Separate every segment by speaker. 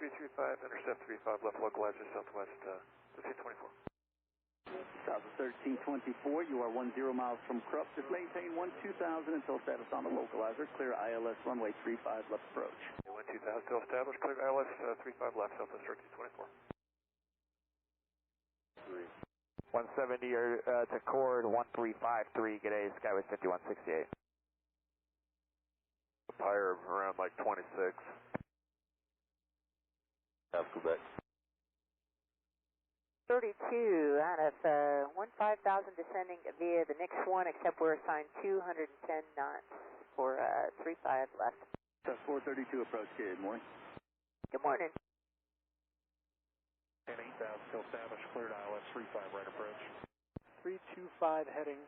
Speaker 1: 2335, intercept 35, left localizer, southwest 1324.
Speaker 2: South of 1324, you are 10 miles from Krupp. Just maintain 12000 until status on the localizer. Clear ILS runway 35 left approach.
Speaker 1: 12000 still established, clear ILS 35 left, southwest 1324.
Speaker 3: 170 to Cord 1353, good day, Skyway 5168.
Speaker 1: Higher around like 26.
Speaker 4: South Quebec.
Speaker 5: 32 out of 15,000 descending via the next one, except we're assigned 210 knots for 35 left.
Speaker 2: That's 432 approach, good morning.
Speaker 5: Good morning.
Speaker 6: 8,000 still established, cleared ILS 35 right approach.
Speaker 7: 325 heading,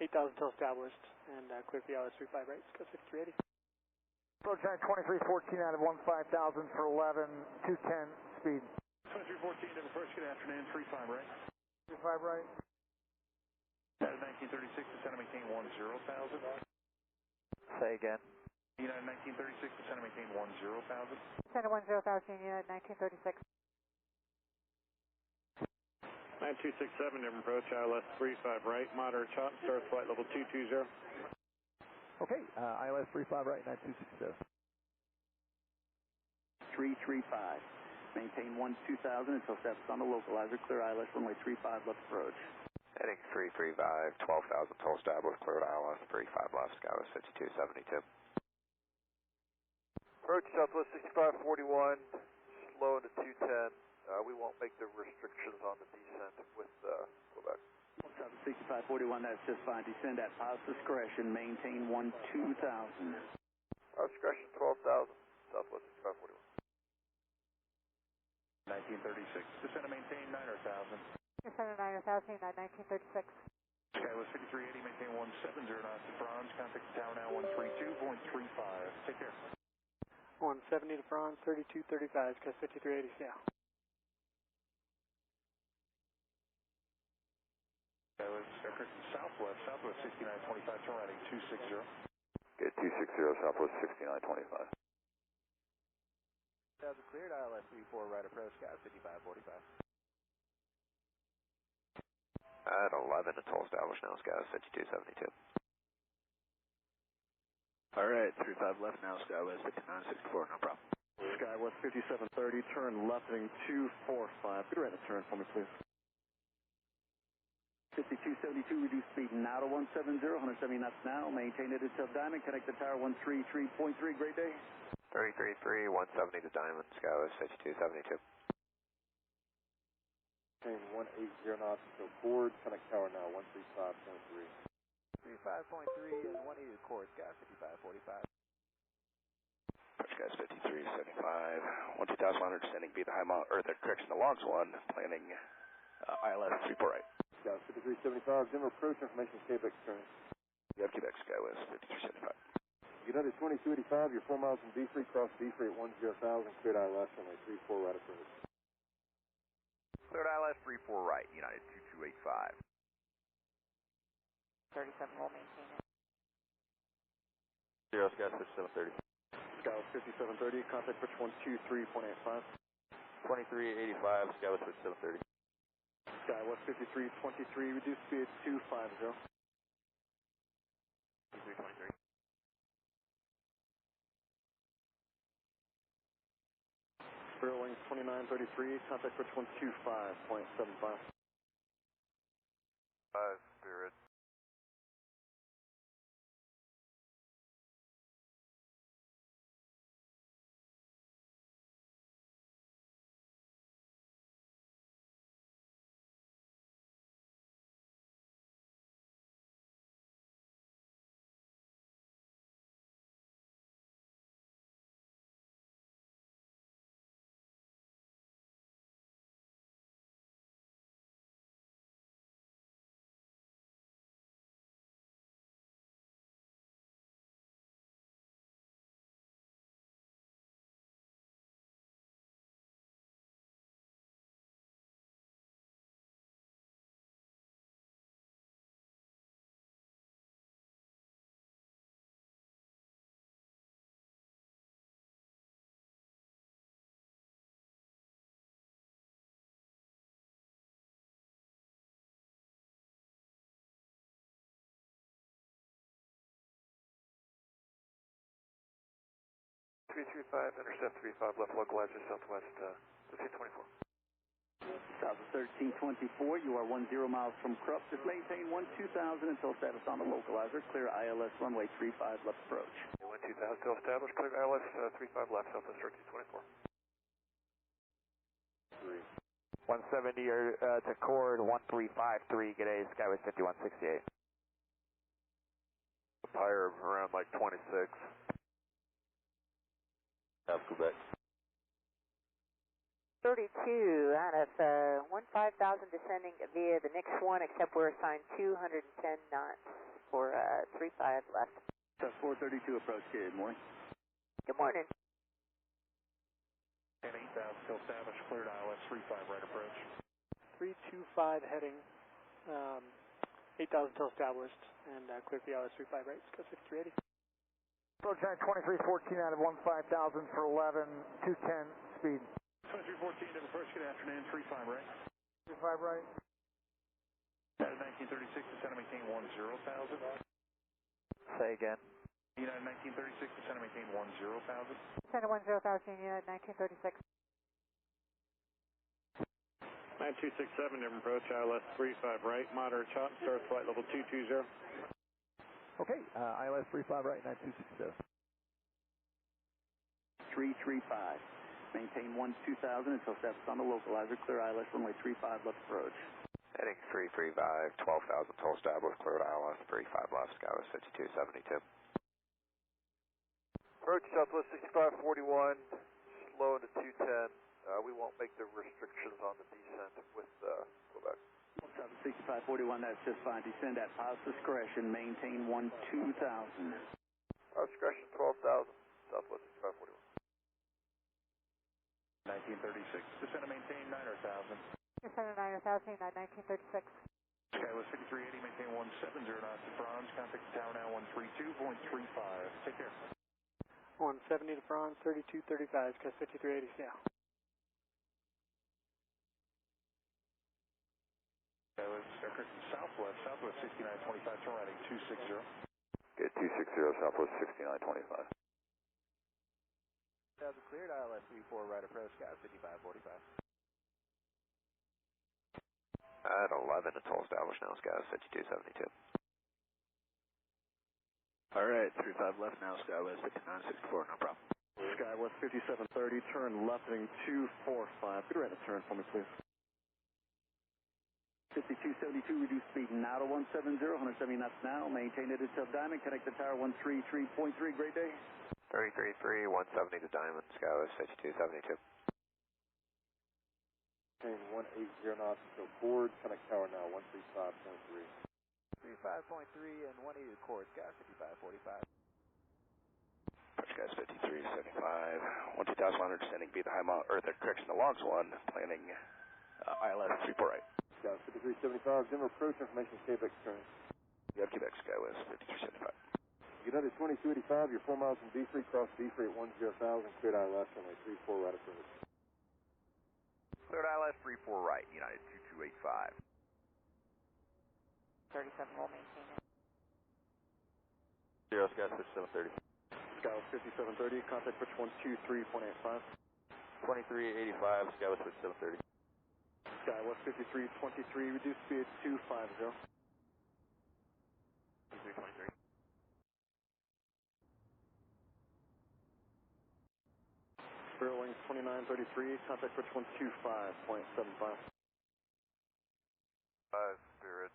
Speaker 7: 8,000 still established, and clear for the ILS 35 right, go 5380.
Speaker 3: Approach 2314 out of 15,000 for 11, 210 speed.
Speaker 6: 2314 to approach, good afternoon, 35 right.
Speaker 3: 35 right.
Speaker 6: United 1936, descend and maintain 10,000.
Speaker 3: Say again.
Speaker 6: United 1936, descend and maintain 10,000.
Speaker 5: Center 10,000, United 1936.
Speaker 8: 9267, different approach, ILS 35 right, moderate chop, start flight level 220.
Speaker 3: Okay, ILS 35 right, 9260.
Speaker 2: 335. Maintain 12000 until status on the localizer. Clear ILS runway 35 left approach.
Speaker 4: Heading 335, 12,000 total established, cleared ILS 35 left, Skyway 5272.
Speaker 1: Approach southwest 6541, slow into 210. We won't make the restrictions on the descent with Quebec.
Speaker 2: South of 6541, that's just fine. Descend at pilot's discretion. Maintain 12,000.
Speaker 1: Discretion 12,000, southwest 6541.
Speaker 6: 1936, descend and maintain 9,000.
Speaker 5: Descend 9,000, United 1936.
Speaker 6: Skyway 5380, maintain 170 knots to Franz, contact the tower now 132.35. Take care.
Speaker 7: 170 to Franz, 3235, go 5380 south.
Speaker 6: Skyway southwest 6925, turn right 260.
Speaker 4: Good, 260, southwest 6925.
Speaker 3: Cleared ILS 34 right approach, Sky 5545.
Speaker 4: At 11 to total established now, Skyway 5272.
Speaker 3: Alright, 35 left now, Skyway 5964, no problem.
Speaker 8: Skywest 5730, turn left heading 245. Good rate of turn for me, please.
Speaker 2: 5272, reduce speed now to 170, 170 knots now. Maintain it until Diamond. Connect the tower 133.3. Great day.
Speaker 4: 333, 170 to Diamond, Skyway 5272.
Speaker 8: Maintain 180 knots until Cord, connect tower now 135.3.
Speaker 3: 35.3 and 180 to Cord, Sky 5545.
Speaker 4: Approach guys 5375, 12,100 descending via the high mount, or the correction, the logs one, planning ILS 34 right.
Speaker 8: Sky 5375, Denver approach, information Quebec turn.
Speaker 4: You have Quebec, Skyway 5375.
Speaker 8: United 2285, you're 4 miles from D3, cross D3 at 10,000, cleared ILS runway 34 right approach.
Speaker 3: Cleared ILS 34 right, United 2285.
Speaker 5: 37 will maintain it.
Speaker 4: 0 Sky 5730.
Speaker 8: Skyway 5730, contact pitch 123.85.
Speaker 4: 2385, Skyway 5730.
Speaker 8: Skyway 5323, reduce speed 250.
Speaker 4: 2323.
Speaker 8: Spirit Wings 2933, contact pitch 125.75.
Speaker 1: Spirit. 335, intercept 35, left localizer, southwest 1524.
Speaker 2: South of 1324, you are 10 miles from Krupp. Just maintain 12000 until status on the localizer. Clear ILS runway 35 left approach.
Speaker 1: 12000 still established, clear ILS 35 left, southwest 1324.
Speaker 3: 170 to Cord 1353, good day, Skyway 5168.
Speaker 1: Higher around like 26.
Speaker 8: South Quebec.
Speaker 5: 32 out of 15,000 descending via the next one, except we're assigned 210 knots for 35 left.
Speaker 2: That's 432 approach, good morning.
Speaker 5: Good morning.
Speaker 6: And 8,000 still established, cleared ILS 35 right approach.
Speaker 7: 325 heading, 8,000 till established, and clear for ILS 35 right, Sky 5380.
Speaker 3: Approach 2314 out of 15,000 for 11, 210 speed.
Speaker 6: 2314 to the first, good afternoon, 35 right.
Speaker 3: 35 right.
Speaker 6: United 1936, descend and maintain 10,000.
Speaker 3: Say again.
Speaker 6: United 1936, descend and maintain 10,000.
Speaker 5: Center 10,000, Unit 1936.
Speaker 9: 9267, different approach, ILS 35 right, moderate chop, start flight level 220.
Speaker 3: Okay, ILS 35 right, 9267.
Speaker 2: 335. Maintain 12000 until status on the localizer. Clear ILS runway 35 left approach.
Speaker 4: Heading 335, 12,000 toll established, cleared ILS 35 left, Skyway 5272.
Speaker 1: Approach southwest 6541, slow into 210. We won't make the restrictions on the descent with Quebec.
Speaker 2: South of 6541, that's just fine. Descend at pilot's discretion. Maintain 12,000.
Speaker 1: Discretion 12,000, southwest 6541.
Speaker 6: 1936, descend and maintain 9,000.
Speaker 5: Center 9,000, Unit 1936.
Speaker 6: Skyway 5380, maintain 170 knots to bronze, contact the tower now 132.35. Take care.
Speaker 7: 170 to bronze, 3235, Sky 5380, yeah.
Speaker 6: Skyway southwest 6925, turn right 260.
Speaker 1: Get 260, southwest 6925.
Speaker 3: Cleared ILS 34 right approach, Sky 5545.
Speaker 4: At 11 to toll established now, Skyway 5272. Alright, 35 left now, Skyway 5964, no problem.
Speaker 8: Skywest 5730, turn left heading 245. Could you write a turn for me, please?
Speaker 2: 5272, reduce speed now to 170, 170 knots now. Maintain it until Diamond. Connect the tower 133.3. Great day.
Speaker 4: 333, 170 to Diamond, Skyway 5272.
Speaker 8: Maintain 180 knots until Cord. Connect tower now 135.3.
Speaker 3: 35.3 and 180 to Cord, Sky 5545.
Speaker 4: Approach guys 5375, 12,100 descending via the high mount earth correction the logs one, planning ILS 34 right.
Speaker 8: Sky 5375, Denver approach information Quebec turn.
Speaker 4: You have Quebec Skyway 5375.
Speaker 8: United 2285, you're 4 miles from D3, cross D3 at 10,000, cleared ILS runway 34 right approach.
Speaker 10: Cleared ILS 34 right, United 2285.
Speaker 5: 37 will maintain it.
Speaker 8: 0 Sky 5730. Sky 5730, contact pitch 123.85.
Speaker 10: 2385, Skyway 5730.
Speaker 8: Sky West 5323, reduce speed 250.
Speaker 10: 2323.
Speaker 8: Spirit Wings 2933, contact pitch 125.75.
Speaker 1: 5 Spirit.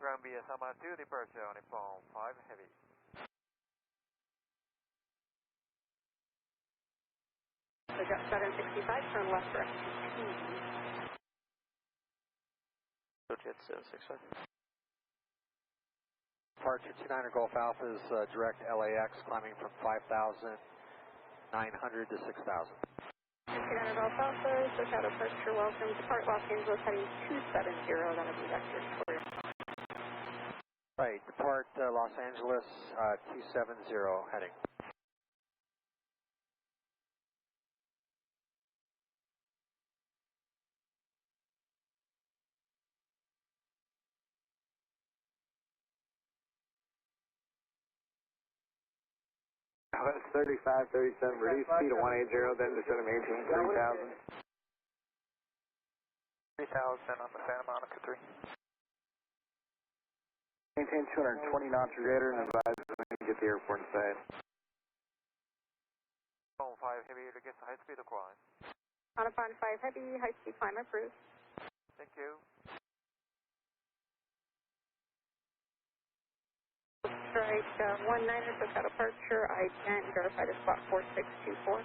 Speaker 3: Ground BS on my 2, departure on phone 5 heavy.
Speaker 5: Bravo Jet 765, turn left for
Speaker 10: Jet 765.
Speaker 3: Departure 29er Golf Alpha is direct LAX, climbing from 5,900 to 6,000.
Speaker 5: 29er Golf Alpha, SoCal departure, welcome. Depart Los Angeles heading 270, that'll be vector for you.
Speaker 3: Right, depart Los Angeles 270 heading.
Speaker 8: That's 35, 37, reduce speed to 180, then descend to maintain 3,000.
Speaker 1: 3,000 on the Santa Monica 3.
Speaker 8: Maintain 220 knots or greater and advise when you get the airport inside.
Speaker 1: 5 Heavy to get the high speed of climb.
Speaker 5: On a 5 Heavy, high speed climb approved.
Speaker 1: Thank you.
Speaker 5: Strike 19er, SoCal departure, ident, verify the spot 4624.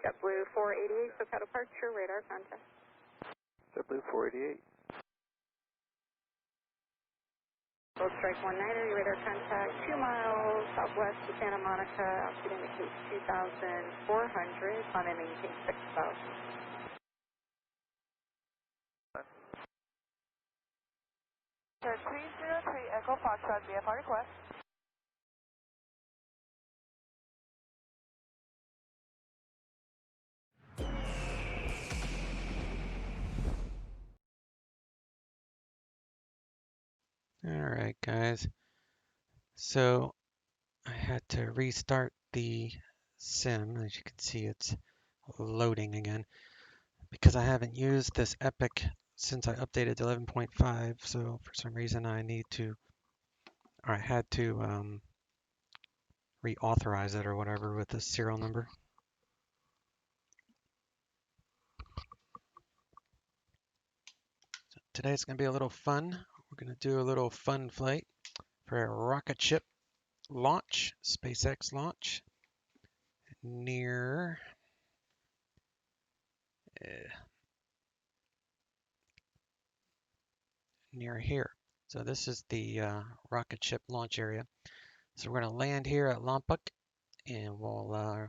Speaker 5: JetBlue 488, SoCal departure, radar contact.
Speaker 1: JetBlue 488.
Speaker 5: Gold Strike 19er, your radar contact 2 miles southwest to Santa Monica, altitude indicates 2,400, climb and maintain 6,000.
Speaker 11: Sir, 303 Echo Foxtrot, VFR request.
Speaker 12: Alright guys, so I had to restart the sim. As you can see, it's loading again because I haven't used this Epic since I updated to 11.5, so for some reason I had to reauthorize it or whatever with the serial number. So today's going to be a little fun. We're going to do a little fun flight for a rocket ship launch, SpaceX launch, near here. So this is the rocket ship launch area. So we're going to land here at Lompoc, and we'll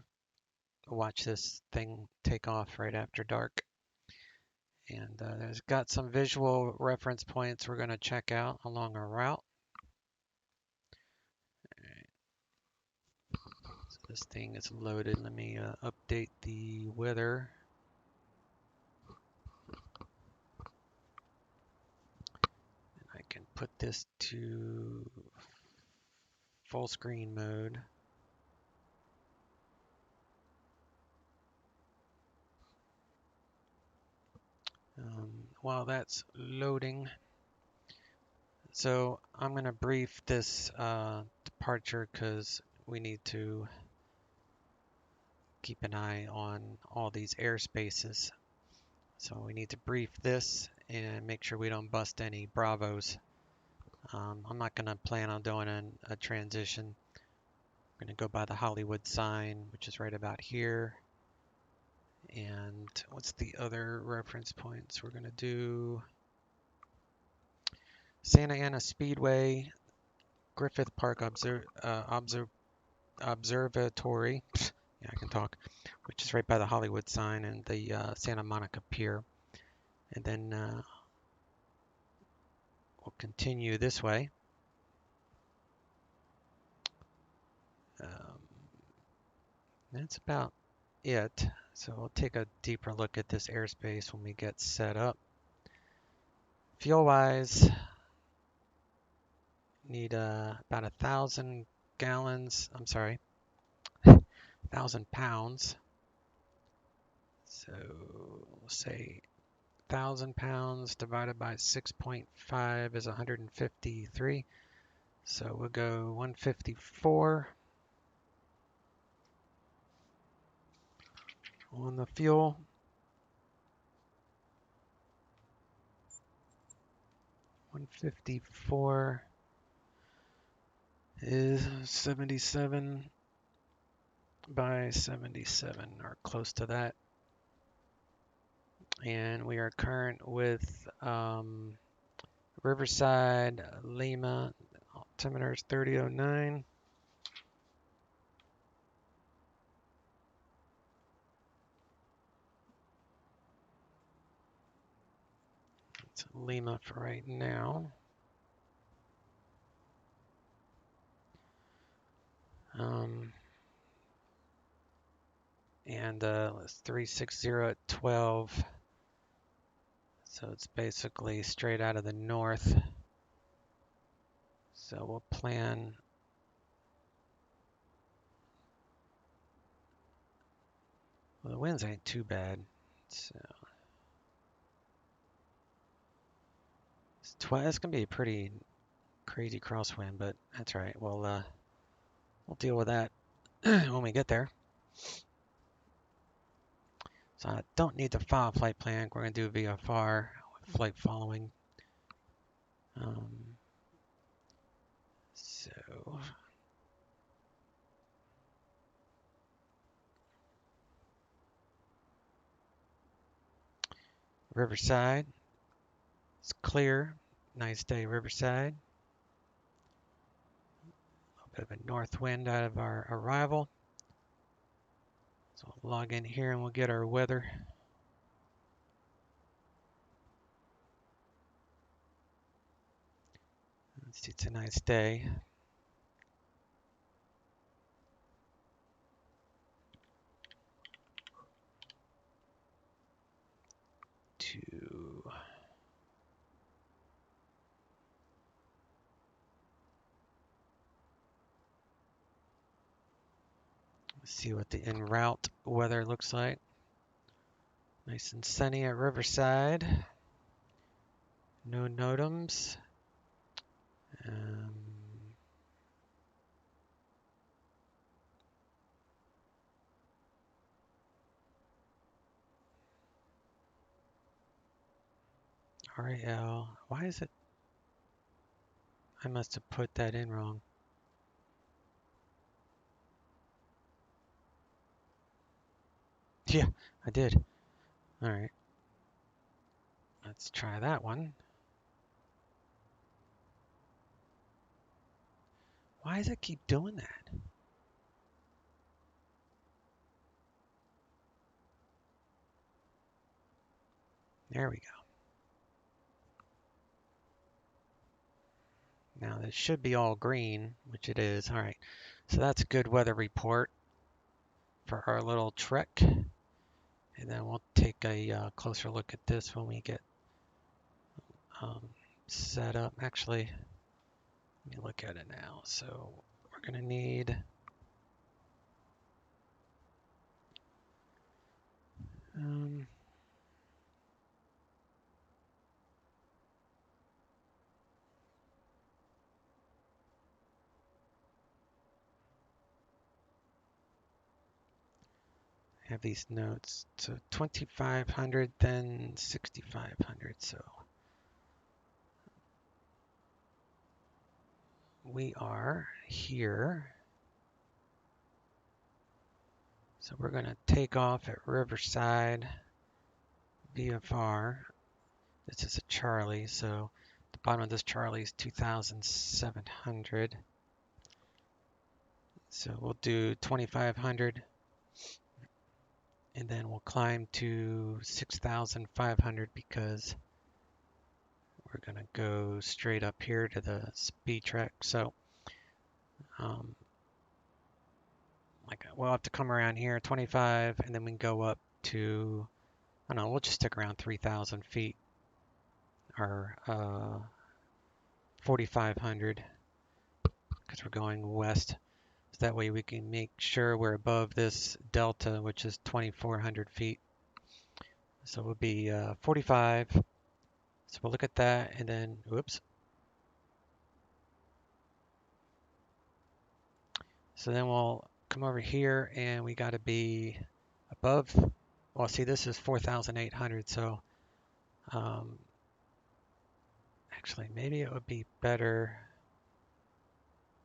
Speaker 12: watch this thing take off right after dark. And there's got some visual reference points we're going to check out along our route. So this thing is loaded. Let me update the weather. And I can put this to full screen mode. While that's loading, so I'm going to brief this departure because we need to keep an eye on all these airspaces. So we need to brief this and make sure we don't bust any Bravos. I'm not going to plan on doing a transition. I'm going to go by the Hollywood sign, which is right about here. And what's the other reference points? We're going to do Santa Ana Speedway, Griffith Park Observatory, yeah, I can talk, which is right by the Hollywood sign, and the Santa Monica Pier. And then we'll continue this way. That's about it. So we'll take a deeper look at this airspace when we get set up. Fuel-wise, need about 1,000 gallons. I'm sorry, 1,000 pounds. So we'll say 1,000 pounds divided by 6.5 is 153. So we'll go 154 on the fuel. 154 is 77 by 77, or close to that. And we are current with Riverside, Lima, altimeter is 3009. It's Lima for right now. And it's 360 at 12. So it's basically straight out of the north. So we'll plan. Well, the winds ain't too bad. So it's gonna be a pretty crazy crosswind, but that's right. We'll deal with that when we get there. So I don't need to file a flight plan. We're going to do VFR with flight following. So Riverside, it's clear. Nice day, Riverside. A little bit of a north wind out of our arrival. So we'll log in here and we'll get our weather. Let's see, it's a nice day. Let's see what the en route weather looks like. Nice and sunny at Riverside. No NOTAMs. RAL. Why is it? I must have put that in wrong. Yeah, I did. All right. Let's try that one. Why does it keep doing that? There we go. Now this should be all green, which it is. All right. So that's a good weather report for our little trek. And then we'll take a closer look at this when we get set up. Actually, let me look at it now. So we're going to need have these notes. So 2500, then 6500. So we are here. So we're going to take off at Riverside VFR. This is a Charlie, so the bottom of this Charlie is 2,700. So we'll do 2,500, and then we'll climb to 6,500 because we're going to go straight up here to the speed trek. So like we'll have to come around here, 25, and then we can go up to, I don't know, we'll just stick around 3,000 feet or 4,500 because we're going west. So that way we can make sure we're above this delta, which is 2,400 feet. So we'll be 45. So we'll look at that and then, whoops. So then we'll come over here and we got to be above, well, see, this is 4,800. So Actually, maybe it would be better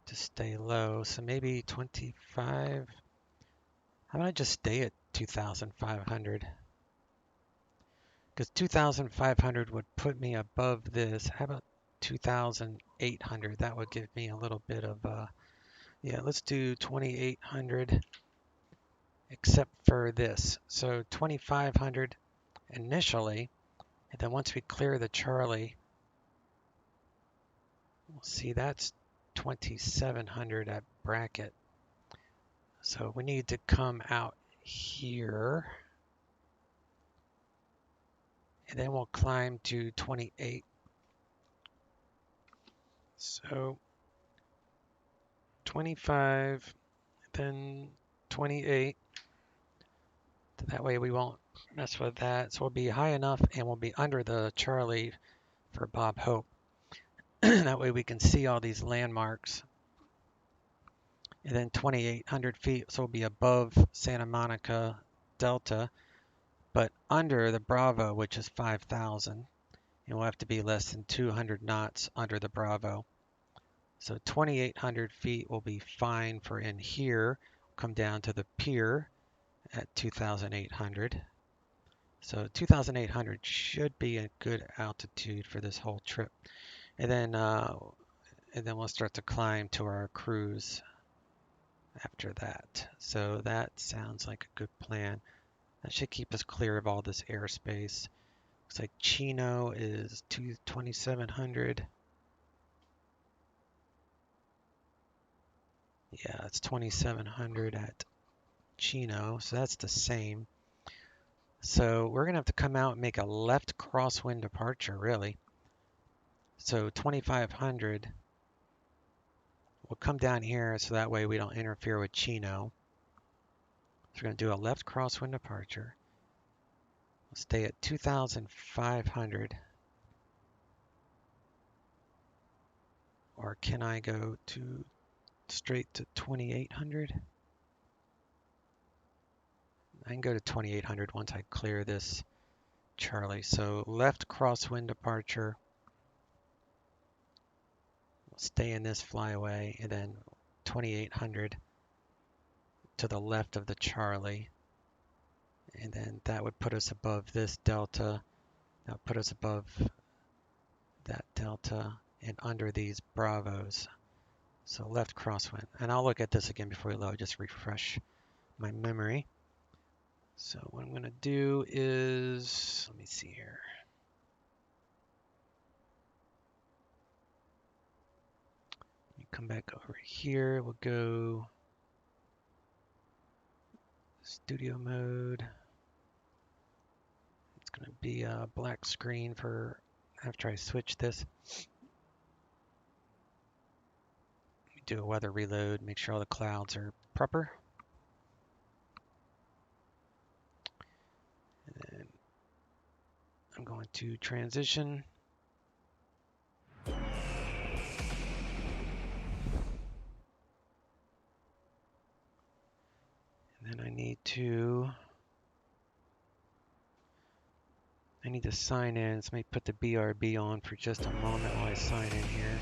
Speaker 12: to stay low. So maybe 25. How about I just stay at 2,500? Because 2,500 would put me above this. How about 2,800? That would give me a little bit of, yeah, let's do 2,800, except for this. So 2,500 initially, and then once we clear the Charlie, we'll see that's 2,700 at bracket. So we need to come out here, and then we'll climb to 28. So 25, then 28. That way we won't mess with that. So we'll be high enough and we'll be under the Charlie for Bob Hope. That way we can see all these landmarks. And then 2,800 feet, so we'll be above Santa Monica Delta, but under the Bravo, which is 5,000. And we'll have to be less than 200 knots under the Bravo. So 2,800 feet will be fine for in here. Come down to the pier at 2,800. So 2,800 should be a good altitude for this whole trip. And then we'll start to climb to our cruise after that. So that sounds like a good plan. That should keep us clear of all this airspace. Looks like Chino is 2,700. Yeah, it's 2,700 at Chino, so that's the same. So we're gonna have to come out and make a left crosswind departure, really. So 2,500. We'll come down here so that way we don't interfere with Chino. So we're going to do a left crosswind departure. We'll stay at 2,500. Or can I go to straight to 2,800? I can go to 2,800 once I clear this Charlie. So left crosswind departure. We'll stay in this flyaway and then 2,800 to the left of the Charlie. And then that would put us above this delta. That would put us above that delta and under these Bravos. So left crosswind. And I'll look at this again before we load, just refresh my memory. So what I'm going to do is, let me see here. Let me come back over here. We'll go studio mode. It's going to be a black screen for after I switch this. Do a weather reload, make sure all the clouds are proper. And then I'm going to transition. And then I need to sign in. So let me put the BRB on for just a moment while I sign in here.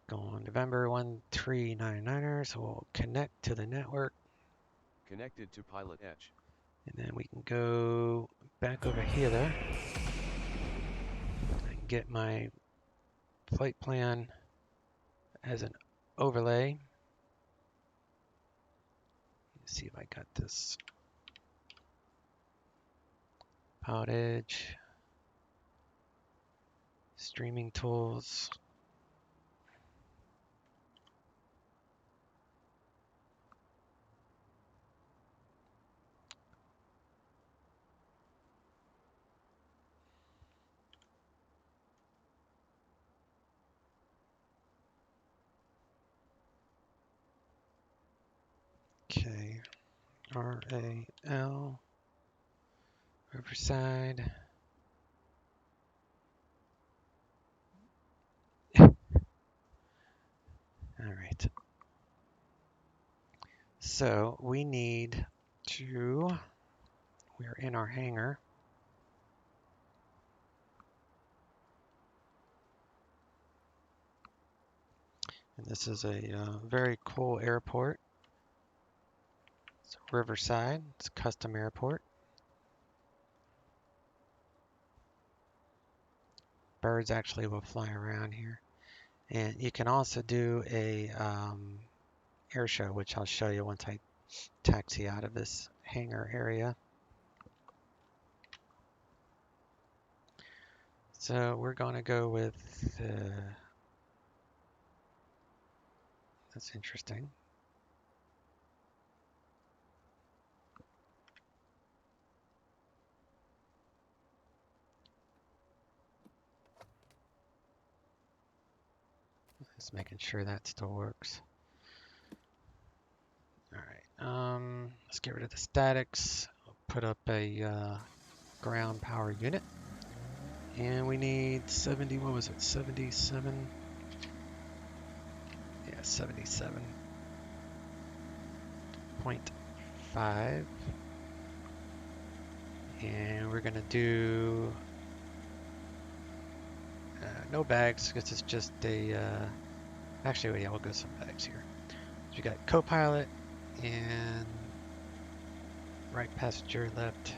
Speaker 12: Go on November 1399er, so we'll connect to the network.
Speaker 13: Connected to PilotEdge.
Speaker 12: And then we can go back over here there. I can get my flight plan as an overlay. Let's see if I got this. PilotEdge. Streaming tools. Okay, RAL, Riverside. All right. So we need to We're in our hangar. And this is a very cool airport. It's Riverside. It's a custom airport. Birds actually will fly around here. And you can also do a air show, which I'll show you once I taxi out of this hangar area. So we're going to go with, that's interesting. Just making sure that still works. All right, let's get rid of the statics. Put up a ground power unit. And we need 70, what was it, 77? Yeah, 77.5. And we're gonna do no bags, because it's just a, actually, yeah, we'll go some bags here. So we got co-pilot and right passenger, left.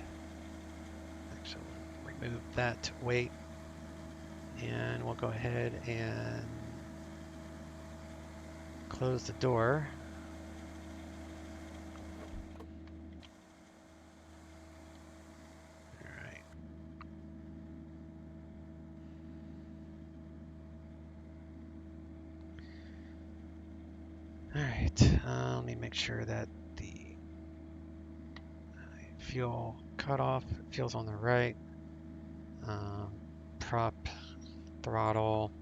Speaker 12: Actually, remove that weight. And we'll go ahead and close the door. Alright, let me make sure that the fuel cutoff, fuel's on the right. Prop, throttle,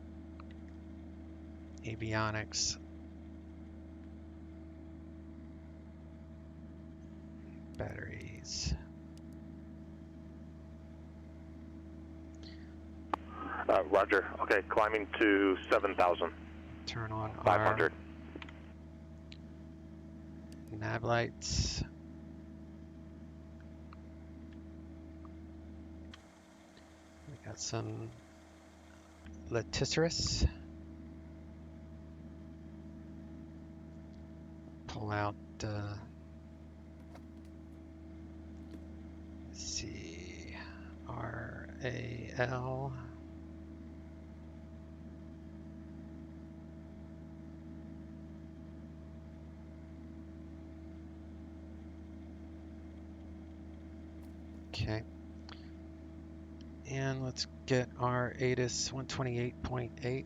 Speaker 12: avionics, batteries.
Speaker 14: Roger. Okay, climbing to 7,000.
Speaker 12: Turn on
Speaker 14: 500.
Speaker 12: Our nav lights. We got some laticeris. Pull out, let's see, RAL. Okay. And let's get our ATIS 128.8.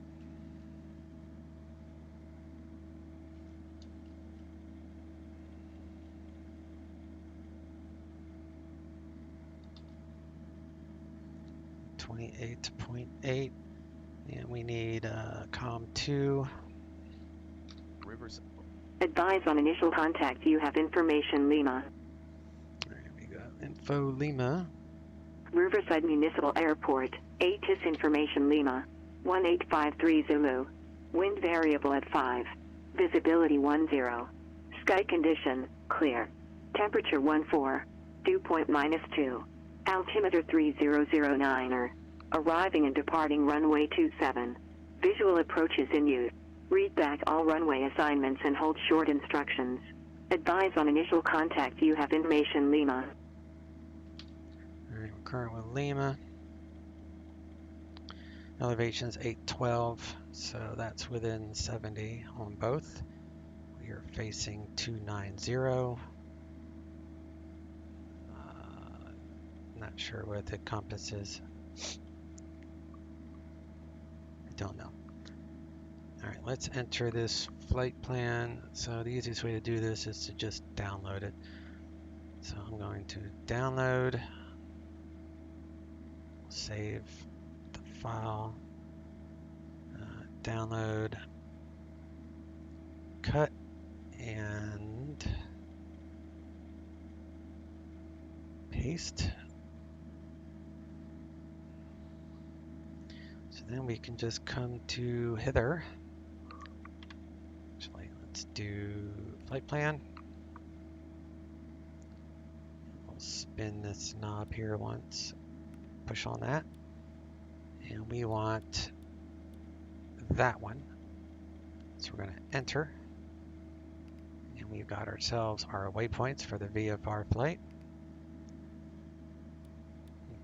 Speaker 12: And we need COM2.
Speaker 13: Riverside.
Speaker 15: Advise on initial contact. You have information, Lima.
Speaker 12: There we go. Info Lima.
Speaker 15: Riverside Municipal Airport. ATIS information, Lima. 1853 Zulu. Wind variable at 5. Visibility 10. Sky condition, clear. Temperature 14. Dew point -2. Altimeter 3009er. Arriving and departing runway 27. Visual approaches in use. Read back all runway assignments and hold short instructions. Advise on initial contact. You have information, Lima.
Speaker 12: Alright, we're current with Lima. Elevation's 812, so that's within 70 on both. We are facing 290. Not sure what the compass is. I don't know. Alright, let's enter this flight plan. So the easiest way to do this is to just download it. So I'm going to download, save the file, download, cut, and paste. So then we can just come to hither. Actually, let's do flight plan. We'll spin this knob here once. Push on that. And we want that one. So we're going to enter. And we've got ourselves our waypoints for the VFR flight.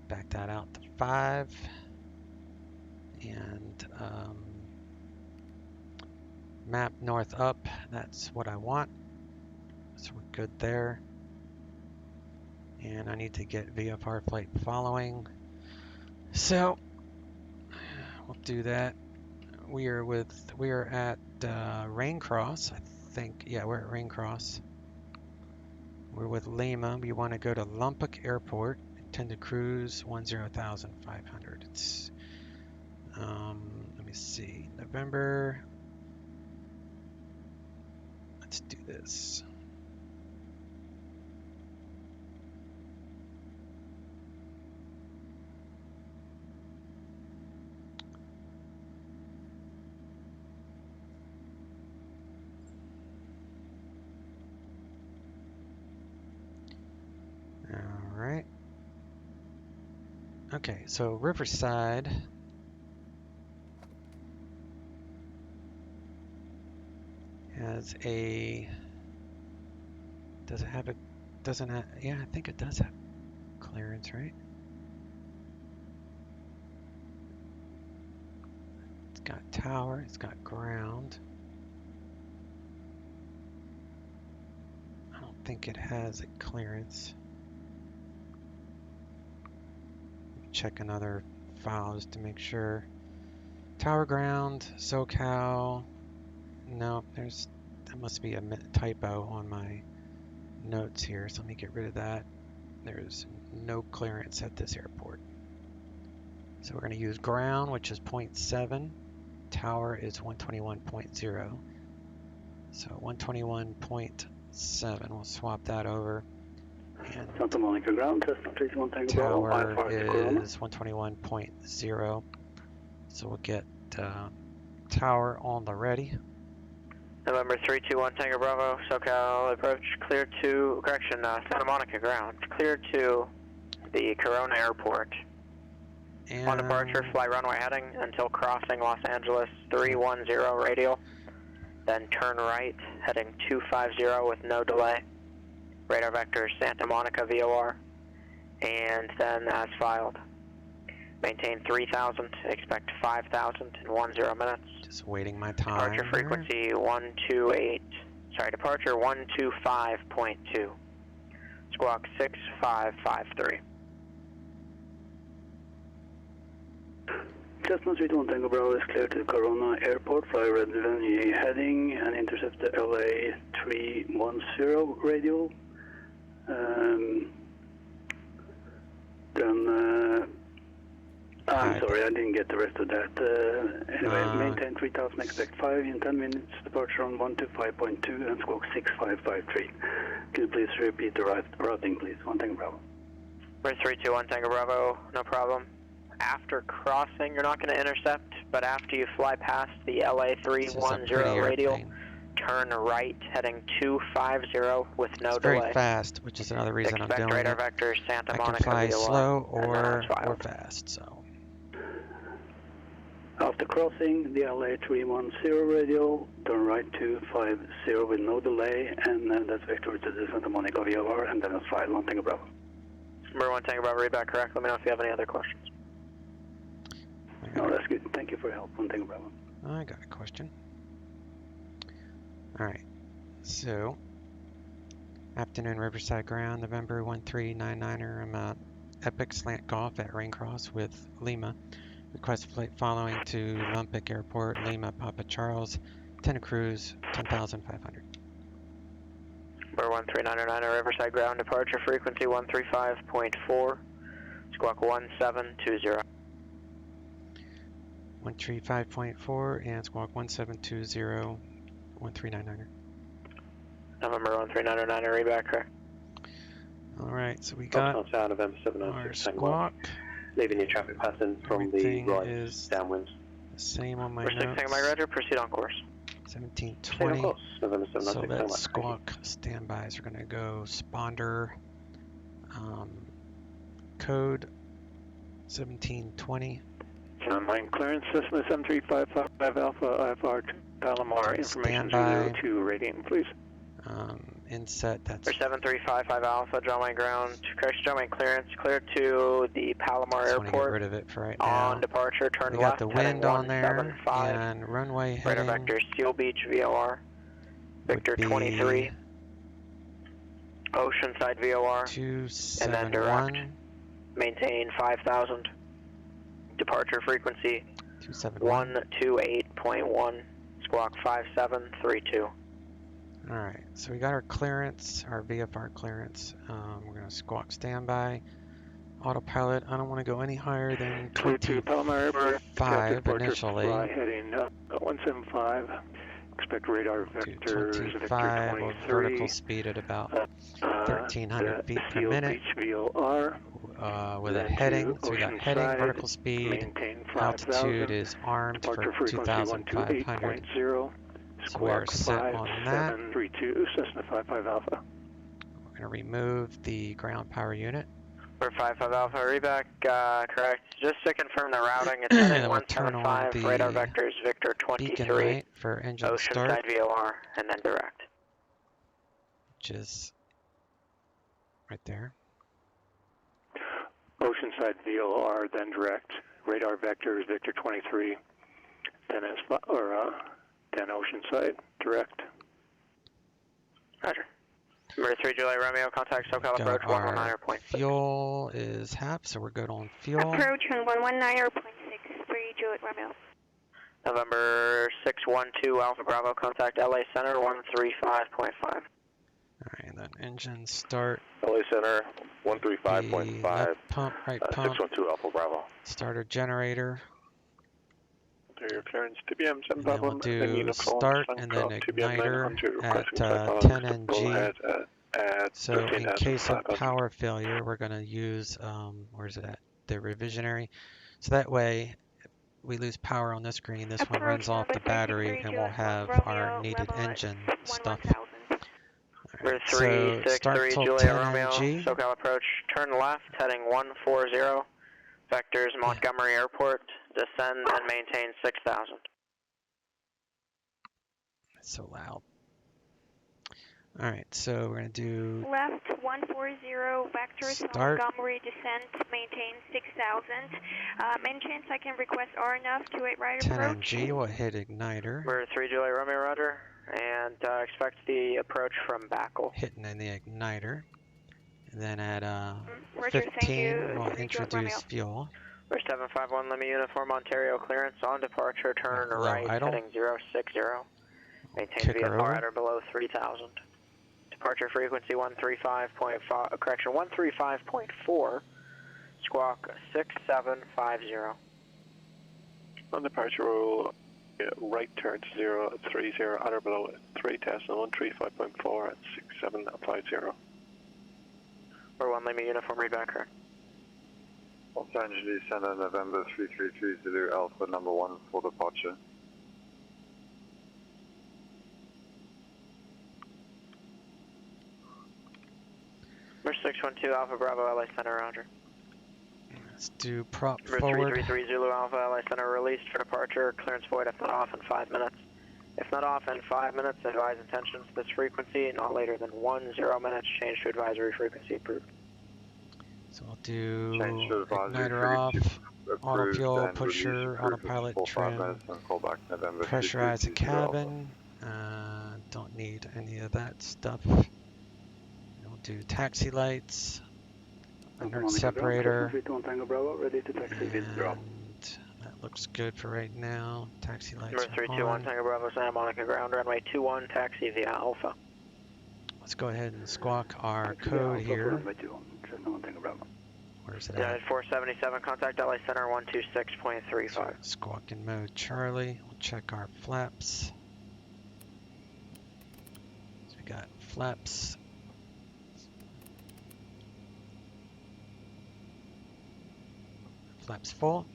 Speaker 12: Back that out to 5. And map north up. That's what I want. So we're good there. And I need to get VFR flight following. So we'll do that. We are at Raincross, I think. Yeah, we're at Raincross. We're with Lima. We want to go to Lubbock Airport. Intended cruise 10,500. It's let me see. November. Let's do this. Alright. Okay, so Riverside has a, does it have a, doesn't have, yeah, I think it does have clearance, right? It's got tower, it's got ground. I don't think it has a clearance. Check another file just to make sure. Tower ground, SoCal. No, that must be a typo on my notes here, so let me get rid of that. There's no clearance at this airport. So we're going to use ground, which is 0.7. Tower is 121.0. So 121.7. We'll swap that over. And
Speaker 2: Santa Monica ground,
Speaker 12: tower is 121.0. So we'll get tower on the ready.
Speaker 10: November 321 Tango Bravo, SoCal approach, clear to, correction, Santa Monica ground, clear to the Corona Airport.
Speaker 12: And
Speaker 10: on departure, fly runway heading until crossing Los Angeles 310 radial, then turn right, heading 250 with no delay. Radar vector Santa Monica VOR, and then as filed. Maintain 3,000, expect 5,000 in 10 minutes.
Speaker 12: Just waiting my time.
Speaker 10: Departure frequency 128, sorry, departure 125.2. Squawk 6553.
Speaker 2: Cessna 321 Tango Bravo is clear to Corona Airport, fly red venue heading and intercept the LA 310 radial. I'm sorry, I didn't get the rest of that. Anyway, maintain 3,000, expect 5 in 10 minutes, departure on 125.2 and squawk 6553. Can you please repeat the routing, please? 1 Tango Bravo.
Speaker 10: We're 321 Tango Bravo, no problem. After crossing, you're not going to intercept, but after you fly past the LA 310 radial, turn right, heading 250 with no delay.
Speaker 12: Very fast, which is another reason
Speaker 10: Expect
Speaker 12: I'm doing
Speaker 10: radar
Speaker 12: it.
Speaker 10: vector Santa
Speaker 12: I
Speaker 10: Monica
Speaker 12: can fly
Speaker 10: VOR,
Speaker 12: slow or fast, so.
Speaker 2: After crossing the LA 310 radial, turn right 250 with no delay, and that's vector to the Santa Monica VOR, and then it's file 1 Tango Bravo.
Speaker 10: Number 1 Tango Bravo, read back correct. Let me know if you have any other questions.
Speaker 2: No, that's good. Thank you for your help. 1 Tango Bravo.
Speaker 12: I got a question. Alright, so afternoon Riverside ground, November 1399er. I'm Epic Slant Golf at Raincross with Lima. Request flight following to Lubbock Airport, Lima, Papa Charles, 10 cruise, 10,500.
Speaker 10: Number 13909 Riverside ground, departure frequency 135.4, squawk 1720.
Speaker 12: 135.4 and squawk 1720, 1399er.
Speaker 10: November 13909, read back correct.
Speaker 12: Alright, so we got
Speaker 14: November
Speaker 12: our squawk.
Speaker 14: Leaving your traffic pattern from
Speaker 12: Everything
Speaker 14: the right
Speaker 12: is
Speaker 14: downwind.
Speaker 12: The same on my
Speaker 10: We're 6
Speaker 12: notes.
Speaker 10: Tango Mike Roger, proceed on course.
Speaker 12: 1720.
Speaker 14: November
Speaker 12: So that squawk standbys are going to go sponder code 1720.
Speaker 2: Line clearance, Cessna 7355 Alpha IFR to Palomar, information
Speaker 12: Standby.
Speaker 2: 02, rating, please.
Speaker 12: Inset, that's
Speaker 10: For 7355 Alpha, drone ground, correction, drone clearance, clear to the Palomar
Speaker 12: just want to get
Speaker 10: Airport.
Speaker 12: rid of it for right now.
Speaker 10: On departure, turn
Speaker 12: We
Speaker 10: left,
Speaker 12: got the wind on there,
Speaker 10: 175.
Speaker 12: and runway
Speaker 10: Radar
Speaker 12: heading
Speaker 10: vector, Seal Beach, VOR. Victor 23. Oceanside, VOR.
Speaker 12: 271.
Speaker 10: And then direct. Maintain 5,000. Departure frequency
Speaker 12: 271.
Speaker 10: 128.1. Squawk 5732.
Speaker 12: Alright, so we got our clearance, our VFR clearance. We're going to squawk standby. Autopilot, I don't want to go any higher than 25 initially.
Speaker 2: Fly heading 175. Expect radar vectors,
Speaker 12: 25
Speaker 2: Victor
Speaker 12: with
Speaker 2: 23.
Speaker 12: vertical speed at about 1,300 feet per minute. With a heading, so we got heading, vertical speed, altitude is armed for 2,500. So we are set on that.
Speaker 2: 732, Cessna 55 Alpha.
Speaker 12: We're going to remove the ground power unit.
Speaker 10: For 55 Alpha, reback, correct. Just to confirm the routing, it's heading 175, radar vectors, Victor 23,
Speaker 12: light for engine start,
Speaker 10: Oceanside VOR, and then direct.
Speaker 12: Which is right there.
Speaker 2: Oceanside VOR, then direct. Radar vectors, Victor 23, then Oceanside, direct.
Speaker 10: Roger. Number 3 Juliet Romeo, contact SoCal approach 119.6.
Speaker 12: Fuel is half, so we're good on fuel.
Speaker 5: Approach 119.6, 3 Juliet Romeo.
Speaker 10: November 612 Alpha Bravo, contact LA Center 135.5.
Speaker 12: Alright, and then engine start.
Speaker 16: LA Center 135.5.
Speaker 12: Left pump, right pump.
Speaker 16: 612 Alpha Bravo.
Speaker 12: Starter generator.
Speaker 2: Your clearance, TBM 7
Speaker 12: And then we'll do start and then igniter at 10 NG. So in case of power failure, we're going to use, where's it at? The revisionary. So that way, we lose power on this screen. This one runs off the battery and we'll have our needed engine stuff. Right, so start till 10 NG.
Speaker 10: SoCal approach, turn left, heading 140. Vectors, Montgomery Airport. Descend and maintain 6,000.
Speaker 12: That's so loud. Alright, so we're going to do...
Speaker 5: Left 140, vectors, Montgomery, descent, maintain 6,000. Any chance I can request RNF 28 right
Speaker 12: 10
Speaker 5: approach?
Speaker 12: NG, we'll hit igniter.
Speaker 10: We're 3 Juliet Romeo, roger. And expect the approach from Backle.
Speaker 12: Hitting in the igniter. And then at
Speaker 5: Roger,
Speaker 12: 15, we'll introduce fuel.
Speaker 10: We're 751 Lima Uniform Ontario clearance on departure, turn right, heading 060. Maintain VFR at or below 3,000. Departure frequency 135.5, correction, 135.4, squawk 6750.
Speaker 2: On departure roll, right turn to 030, at or below 3 Tesla 135.4 at 6750.
Speaker 10: We're 1 Lima Uniform, read back, correct.
Speaker 17: Los Angeles Center, November 333 Zulu Alpha number 1 for departure.
Speaker 10: We're 612 Alpha Bravo, LA Center, roger.
Speaker 12: Let's do prop
Speaker 10: Number
Speaker 12: forward.
Speaker 10: 333 Zulu Alpha, LA Center released for departure, clearance void if not off in 5 minutes. If not off in 5 minutes, advise intentions to this frequency, not later than 10 minutes, change to advisory frequency approved.
Speaker 12: So I'll do igniter off, auto fuel, pusher, autopilot trim, pressurize the cabin. Don't need any of that stuff. We'll do taxi lights, inert separator, and that looks good for right now. Taxi lights
Speaker 10: Number 321 Tango Bravo, Santa Monica ground, runway 21, taxi via Alpha.
Speaker 12: Let's go ahead and squawk our code here. Where's it
Speaker 10: United
Speaker 12: at?
Speaker 10: 477, contact LA Center 126.35.
Speaker 12: Squawking mode Charlie. We'll check our flaps. So we got flaps. Flaps full.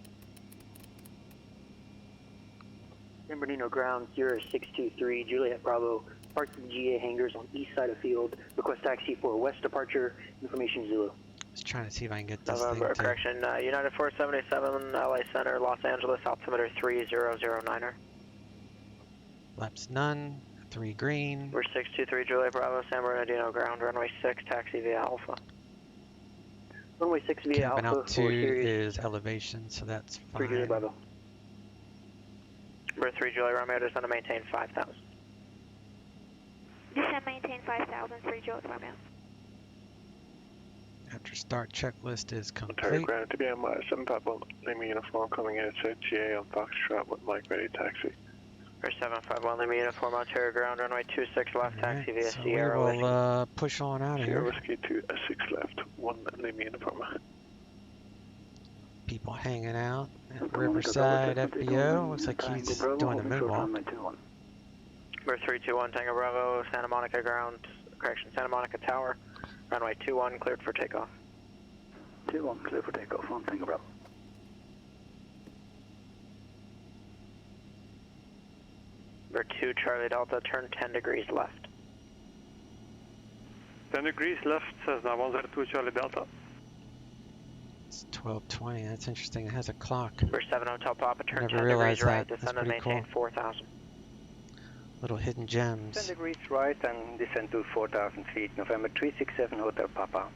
Speaker 18: San Bernardino ground 0623 Juliet Bravo. Parked in GA hangars on east side of field. Request taxi for west departure. Information Zulu.
Speaker 12: Just trying to see if I can get this
Speaker 10: November,
Speaker 12: thing to...
Speaker 10: correction, United 477, LA Center, Los Angeles, altimeter 3009er.
Speaker 12: Laps none, 3 green.
Speaker 10: We're 623 Juliet Bravo, San Bernardino, ground, runway 6, taxi via Alpha.
Speaker 18: Runway 6 via
Speaker 12: Cabin
Speaker 18: Alpha,
Speaker 12: altitude is elevation, so that's
Speaker 18: 3 Juliet
Speaker 12: fine.
Speaker 18: Bravo.
Speaker 10: We're 3 Juliet Romeo, descend to maintain 5,000.
Speaker 5: Descend, maintain 5,000, 3 Juliet Romeo.
Speaker 12: After start checklist is
Speaker 9: Ontario
Speaker 12: complete.
Speaker 9: ground to be on my 751 Lima uniform coming in at GA on Foxtrot with Mike ready taxi.
Speaker 10: We're 751 Lima uniform, Ontario ground, runway 26 left, taxi via
Speaker 12: So
Speaker 10: Sierra
Speaker 12: we will push on out of
Speaker 9: Sierra
Speaker 12: here.
Speaker 9: Whiskey 2 6 left, 1 Lima uniform.
Speaker 12: People hanging out at Riverside FBO. Looks like he's doing a moonwalk.
Speaker 10: We're 321 Tango Bravo, Santa Monica ground, correction, Santa Monica Tower, runway 21 cleared for takeoff.
Speaker 2: 21 clear for takeoff on Tango Bravo.
Speaker 10: We're 2 Charlie Delta, turn 10 degrees left.
Speaker 9: 10 degrees left, says now 102 Charlie Delta.
Speaker 12: It's 12:20. That's interesting. It has a clock.
Speaker 10: We're 7 Hotel Papa, turn 10
Speaker 12: Never
Speaker 10: degrees
Speaker 12: realized
Speaker 10: right,
Speaker 12: that. That's
Speaker 10: descend and
Speaker 12: pretty
Speaker 10: maintain
Speaker 12: cool.
Speaker 10: 4,000.
Speaker 12: Little hidden gems.
Speaker 18: 10 degrees right and descend to 4,000 feet, November 367 Hotel Papa.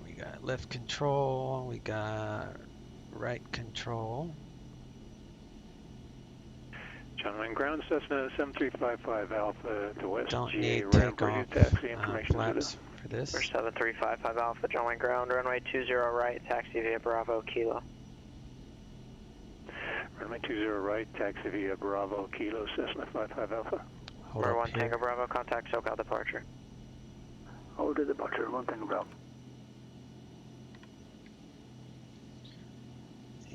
Speaker 12: We got left control. We got right control.
Speaker 9: Channel and ground, Cessna 7355 Alpha to West.
Speaker 12: Don't
Speaker 9: GA
Speaker 12: need
Speaker 9: ramp
Speaker 12: takeoff
Speaker 9: taxi information
Speaker 12: flaps for this.
Speaker 10: We're 7355 Alpha, John Wayne ground, runway 20 right, taxi via Bravo, Kilo.
Speaker 9: Runway 20 right, taxi via Bravo, Kilo, Cessna 55 Alpha.
Speaker 12: Hold
Speaker 10: We're
Speaker 12: up
Speaker 10: 1
Speaker 12: here.
Speaker 10: Tango Bravo, contact SoCal departure.
Speaker 2: Hold the departure, 1 Tango Bravo.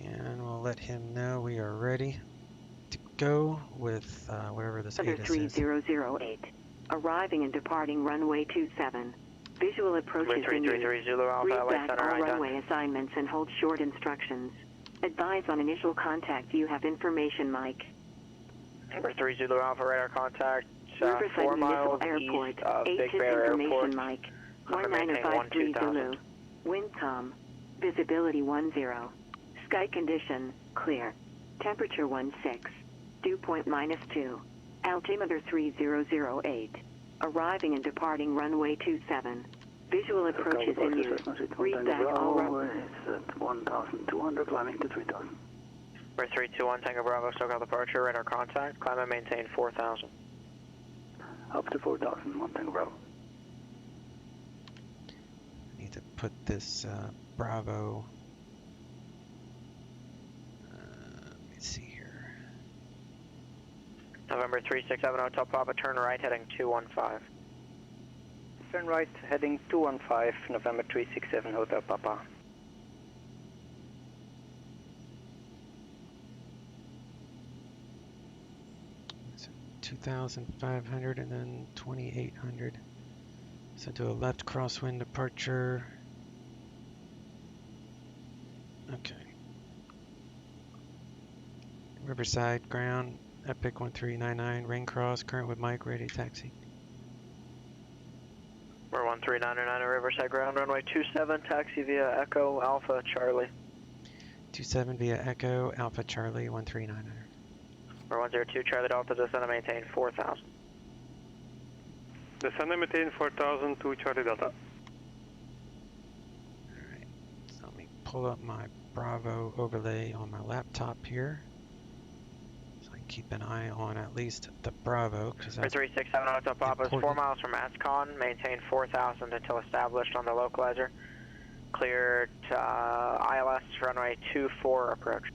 Speaker 12: And we'll let him know we are ready to go with whatever this
Speaker 15: Other
Speaker 12: ATIS is.
Speaker 15: 3008. Arriving and departing runway 27. Visual approach
Speaker 10: We're
Speaker 15: is in
Speaker 10: 333
Speaker 15: use.
Speaker 10: Zulu Alpha,
Speaker 15: Read
Speaker 10: LA
Speaker 15: back
Speaker 10: Center,
Speaker 15: all
Speaker 10: right done.
Speaker 15: runway assignments and hold short instructions. Advise on initial contact. You have information, Mike.
Speaker 10: We're 3 Zulu Alpha, radar contact, 4
Speaker 15: Riverside
Speaker 10: miles
Speaker 15: Municipal Airport.
Speaker 10: east of Big
Speaker 15: ATIS
Speaker 10: Bear
Speaker 15: information,
Speaker 10: Airport.
Speaker 15: Mike.
Speaker 10: Climb maintain
Speaker 15: 1953
Speaker 10: 2000.
Speaker 15: Zulu. Windcom. Visibility 10. Sky condition, clear. Temperature 16. Dew point -2. Altimeter 3008. Arriving and departing runway 27. Visual approach is in use. Read back all runway.
Speaker 2: It's at 1,200, climbing to 3,000.
Speaker 10: We're 321 Tango Bravo, SoCal departure, radar contact, climb and maintain 4,000.
Speaker 2: Up to 4,000, 1 Tango Bravo.
Speaker 12: Need to put this Bravo. Let me see here.
Speaker 10: November 367 Hotel Papa, turn right heading 215.
Speaker 18: Turn right, heading 215, November 367 Hotel Papa.
Speaker 12: So 2,500 and then 2,800. So do a left crosswind departure. Okay. Riverside ground, Epic 1399, rain cross, current with Mike, ready taxi.
Speaker 10: We're 1399 at Riverside ground, runway 27, taxi via Echo Alpha Charlie.
Speaker 12: 27 via Echo, Alpha Charlie, 1399.
Speaker 10: We're 102 Charlie Delta, descend and maintain 4,000.
Speaker 9: Descend and maintain 4,000 to Charlie Delta.
Speaker 12: Alright, so let me pull up my Bravo overlay on my laptop here. So I can keep an eye on at least the Bravo, because
Speaker 10: We're
Speaker 12: that's
Speaker 10: 367 Hotel Papa is 4 miles from ASCON, maintain 4,000 until established on the localizer. Cleared ILS runway 24 approach.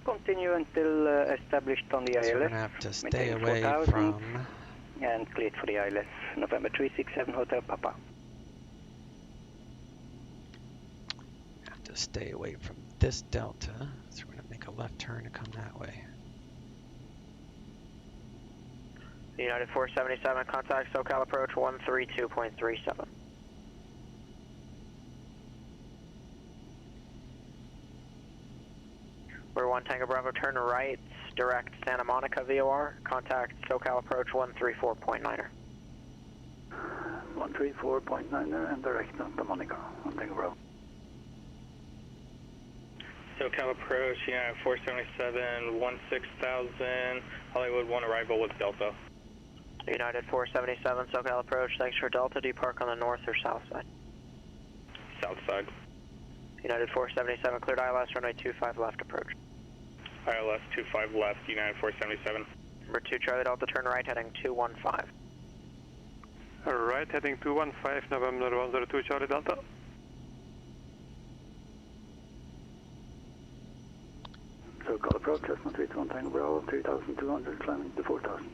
Speaker 18: Continue until established on the
Speaker 12: so
Speaker 18: ILS.
Speaker 12: we're going to have to stay
Speaker 18: Maintain
Speaker 12: away
Speaker 18: 4,000.
Speaker 12: from...
Speaker 18: And cleared for the ILS, November 367 Hotel Papa.
Speaker 12: Have to stay away from this delta, so we're going to make a left turn to come that way.
Speaker 10: United 477, contact SoCal approach 132.37. We're 1 Tango Bravo, turn right, direct Santa Monica VOR, contact SoCal approach 134.9er.
Speaker 2: 134.9er and direct Santa Monica, 1 Tango Bravo.
Speaker 19: SoCal approach, United 477, 16,000, Hollywood 1 arrival with Delta.
Speaker 10: United 477, SoCal approach, thanks for Delta. Do you park on the north or south side?
Speaker 19: South side.
Speaker 10: United 477, cleared ILS, runway 25 left approach.
Speaker 19: ILS 25 left, United 477.
Speaker 10: Number 2 Charlie Delta, turn right heading 215.
Speaker 20: Right heading 215, November 102 Charlie Delta.
Speaker 2: SoCal approach, Cessna 321 Tango Bravo, 3,200, climbing to 4,000.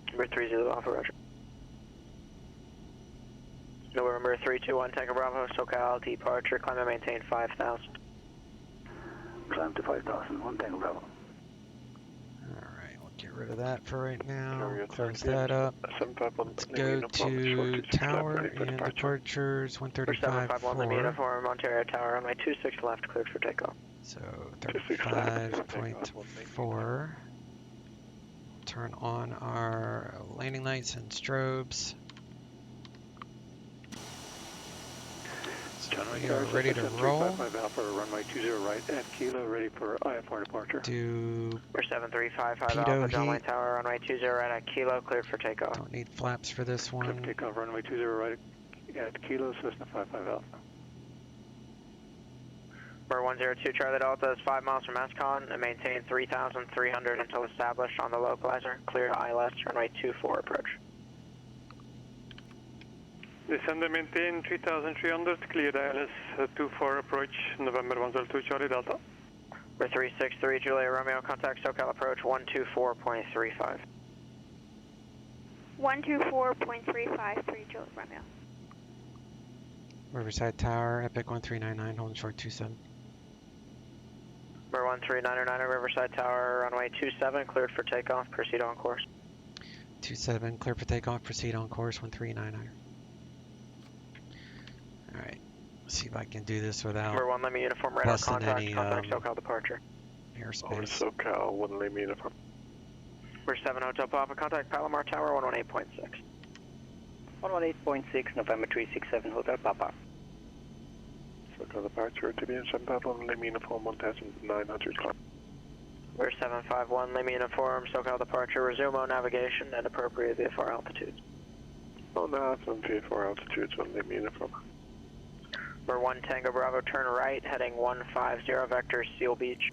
Speaker 10: Number 3 Zulu Alpha, roger. November 321 Tango Bravo, SoCal departure, climb and maintain 5,000.
Speaker 2: Climb to 5,000, 1 Tango Bravo.
Speaker 12: Alright, we'll get rid of that for right now. Close that up. Let's go to tower and departures 135.4.
Speaker 10: Lima Uniform, Ontario Tower, runway 26 left, cleared for takeoff.
Speaker 12: So 35.4. Turn on our landing lights and strobes. We are ready to roll.
Speaker 20: Alpha, runway 20 right at Kilo, ready for IFR departure.
Speaker 12: Do
Speaker 10: we're 7355 Alpha, John Wayne Tower, runway 20 right at Kilo, cleared for takeoff.
Speaker 12: Don't need flaps for this one.
Speaker 20: Takeoff, runway 20 right at Kilo, Cessna 55 Alpha.
Speaker 10: We're 102 Charlie Delta is 5 miles from ESCON and maintain 3,300 until established on the localizer. Clear ILS, runway 24 approach.
Speaker 20: Descend and maintain 3,300, cleared ILS 24 approach, November 102 Charlie Delta.
Speaker 10: We're 363 Julia Romeo, contact SoCal approach 124.35.
Speaker 11: 124.353 Julia Romeo.
Speaker 12: Riverside Tower, Epic 1399, holding short 27.
Speaker 10: We're 1399 Riverside Tower, runway 27, cleared for takeoff, proceed on course.
Speaker 12: 27, clear for takeoff, proceed on course 1399. Alright, let's see if I can do this without
Speaker 10: Number 1 Lima Uniform radar contact,
Speaker 12: any
Speaker 10: SoCal departure.
Speaker 12: airspace.
Speaker 20: SoCal, 1 Lima Uniform.
Speaker 10: We're 7 Hotel Papa, contact Palomar Tower 118.6.
Speaker 18: 118.6, November 367 Hotel Papa.
Speaker 20: SoCal departure to be in 7 Papa, Lima Uniform 1,900 climb.
Speaker 10: We're 751 Lima Uniform, SoCal departure, resume on navigation at appropriate VFR altitudes.
Speaker 20: Oh no, it's on VFR altitudes, 1 Lima Uniform.
Speaker 10: We're 1 Tango Bravo, turn right, heading 150 vector Seal Beach.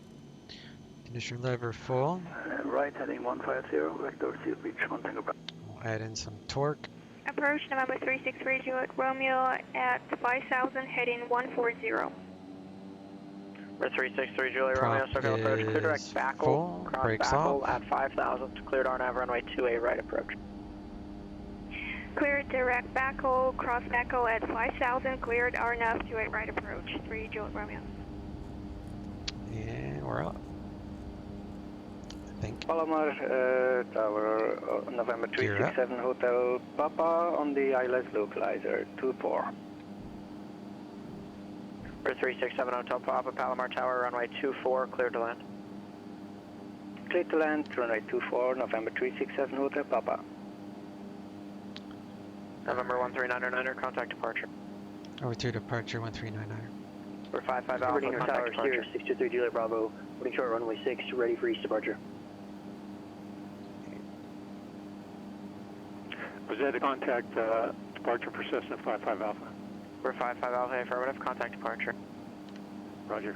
Speaker 12: Condition lever full.
Speaker 2: Right heading 150, vector Seal Beach, 1 Tango Bravo.
Speaker 12: We'll add in some torque.
Speaker 11: Approach November 363 Juliet Romeo at 5,000, heading 140.
Speaker 10: We're 363 Juliet Romeo, SoCal approach, clear direct Backle, cross Backle at 5,000, cleared RNAV runway 28 right approach.
Speaker 11: Cleared direct Backle, cross Backle at 5,000, cleared RNAV 28 right approach, 3 Juliet Romeo.
Speaker 12: And we're up. I think.
Speaker 18: Palomar Tower, November 367 Hotel Papa on the ILS localizer, 24.
Speaker 10: We're 367 Hotel Papa, Palomar Tower, runway 24, cleared to land.
Speaker 18: Cleared to land, runway 24, November 367 Hotel Papa.
Speaker 10: November 1399er, contact departure.
Speaker 12: Over to departure 1399er.
Speaker 10: We're 55 Alpha, contact departure.
Speaker 18: 623 Juliet Bravo, putting short runway 6, ready for east departure.
Speaker 20: Was that a contact departure for Cessna 55 Alpha?
Speaker 10: We're 55 Alpha, affirmative, contact departure.
Speaker 20: Roger.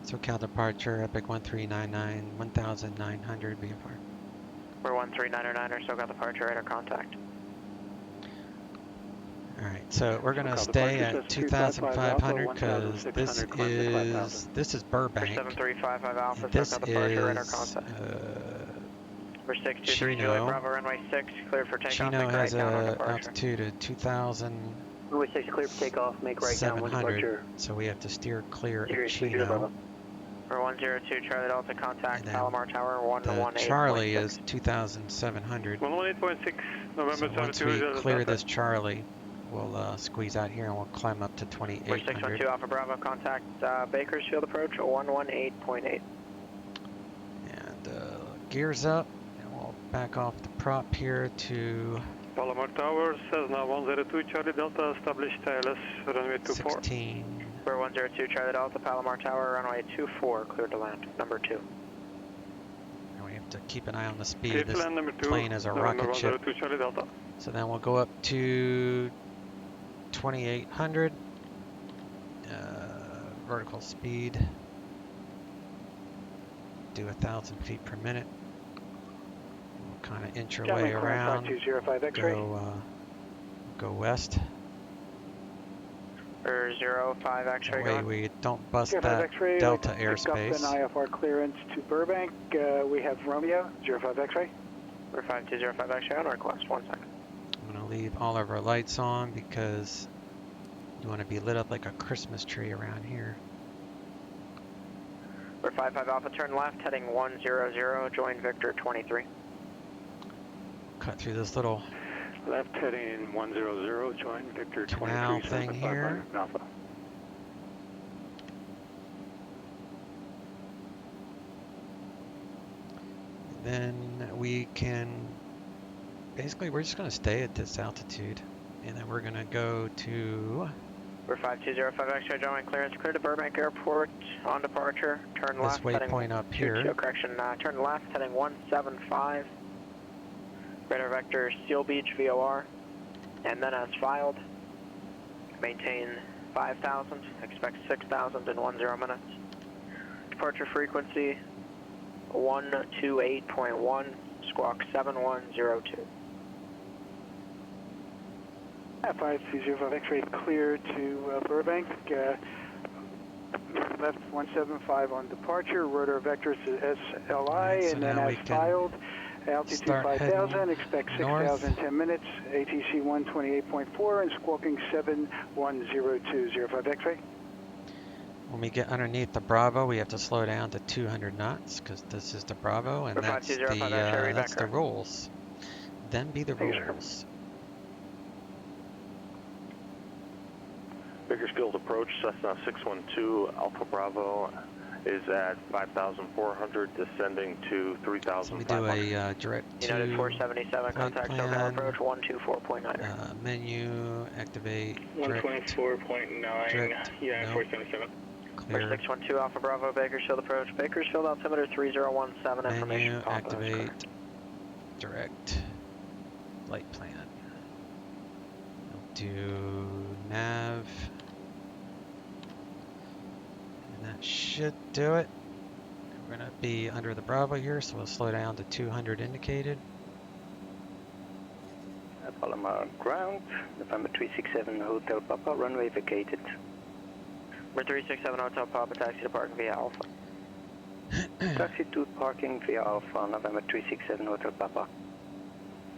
Speaker 12: SoCal departure, Epic 1399, 1900 VFR.
Speaker 10: We're 1399er, SoCal departure, radar contact.
Speaker 12: Alright, so we're gonna stay at 2,500 because this is Burbank.
Speaker 10: 7355 Alpha,
Speaker 12: This
Speaker 10: SoCal departure, radar
Speaker 12: is
Speaker 10: contact. We're 623 Juliet Bravo, runway 6, cleared for takeoff.
Speaker 12: Chino has a altitude of 2,000.
Speaker 18: Runway 6 clear for takeoff, make right down 1 departure.
Speaker 12: So we have to steer clear at Chino.
Speaker 10: For 102 Charlie Delta, contact Palomar Tower 118.6.
Speaker 12: The Charlie is 2,700.
Speaker 20: 118.6, November
Speaker 12: So once
Speaker 20: 72.
Speaker 12: we clear this Charlie, we'll squeeze out here and we'll climb up to 2,800.
Speaker 10: 612 Alpha Bravo, contact Bakersfield approach 118.8.
Speaker 12: And gears up, and we'll back off the prop here to
Speaker 20: Palomar Tower, Cessna 102 Charlie Delta, established ILS, runway 24.
Speaker 12: 16.
Speaker 10: For 102 Charlie Delta, Palomar Tower, runway 24, cleared to land, number 2.
Speaker 12: And we have to keep an eye on the speed.
Speaker 20: Clear to
Speaker 12: This
Speaker 20: land, number 2,
Speaker 12: plane is a rocket ship.
Speaker 20: 102 Charlie Delta.
Speaker 12: So then we'll go up to 2,800. Vertical speed. Do 1,000 feet per minute. We'll kind of inch our way around.
Speaker 18: 205 X-ray.
Speaker 12: Go west.
Speaker 10: For 05 X-ray.
Speaker 12: That way we don't bust
Speaker 18: 05
Speaker 12: that
Speaker 18: X-ray,
Speaker 12: Delta
Speaker 18: pick
Speaker 12: airspace.
Speaker 18: up an IFR clearance to Burbank. We have Romeo, 05 X-ray.
Speaker 10: For 5205 X-ray on request, 1 second.
Speaker 12: I'm going to leave all of our lights on because you want to be lit up like a Christmas tree around here.
Speaker 10: For 55 Alpha, turn left, heading 100, join Victor 23.
Speaker 12: Cut through this little
Speaker 18: left heading 100, join Victor 23.
Speaker 12: Canal thing here.
Speaker 18: Alpha.
Speaker 12: Then we can, basically we're just going to stay at this altitude and then we're going to go to
Speaker 10: For 5205 X-ray, join clearance, clear to Burbank Airport on departure, turn
Speaker 12: this
Speaker 10: left,
Speaker 12: waypoint up here.
Speaker 10: Correction, turn left, heading 175, radar vector Seal Beach VOR, and then as filed, maintain 5,000, expect 6,000 in 10 minutes. Departure frequency 128.1, squawk 7102.
Speaker 18: 5205 X-ray clear to Burbank. Left 175 on departure, rotor vectors to SLI,
Speaker 12: right, so
Speaker 18: and then as filed, altitude 5,000, expect 6,000 10 minutes, ATC 128.4, and squawking 7102, 05 X-ray.
Speaker 12: When we get underneath the Bravo, we have to slow down to 200 knots because this is the Bravo, and that's the rules. Them be the rules.
Speaker 16: Bakersfield approach, Cessna 612 Alpha Bravo is at 5,400, descending to 3,500.
Speaker 12: So we do a direct to
Speaker 10: United 477, contact SoCal approach 124.9.
Speaker 12: Menu, activate,
Speaker 19: 124.9,
Speaker 12: direct,
Speaker 19: United
Speaker 12: no.
Speaker 19: 477.
Speaker 10: Clear. 612 Alpha Bravo, Bakersfield approach. Bakersfield altimeter 3017, information.
Speaker 12: Menu, activate, direct, flight plan. We'll do nav. And that should do it. We're going to be under the Bravo here, so we'll slow down to 200 indicated.
Speaker 18: Palomar ground, November 367 Hotel Papa, runway vacated.
Speaker 10: Number 367 Hotel Papa, taxi to parking via Alpha.
Speaker 18: Taxi to parking via Alpha, November 367 Hotel Papa.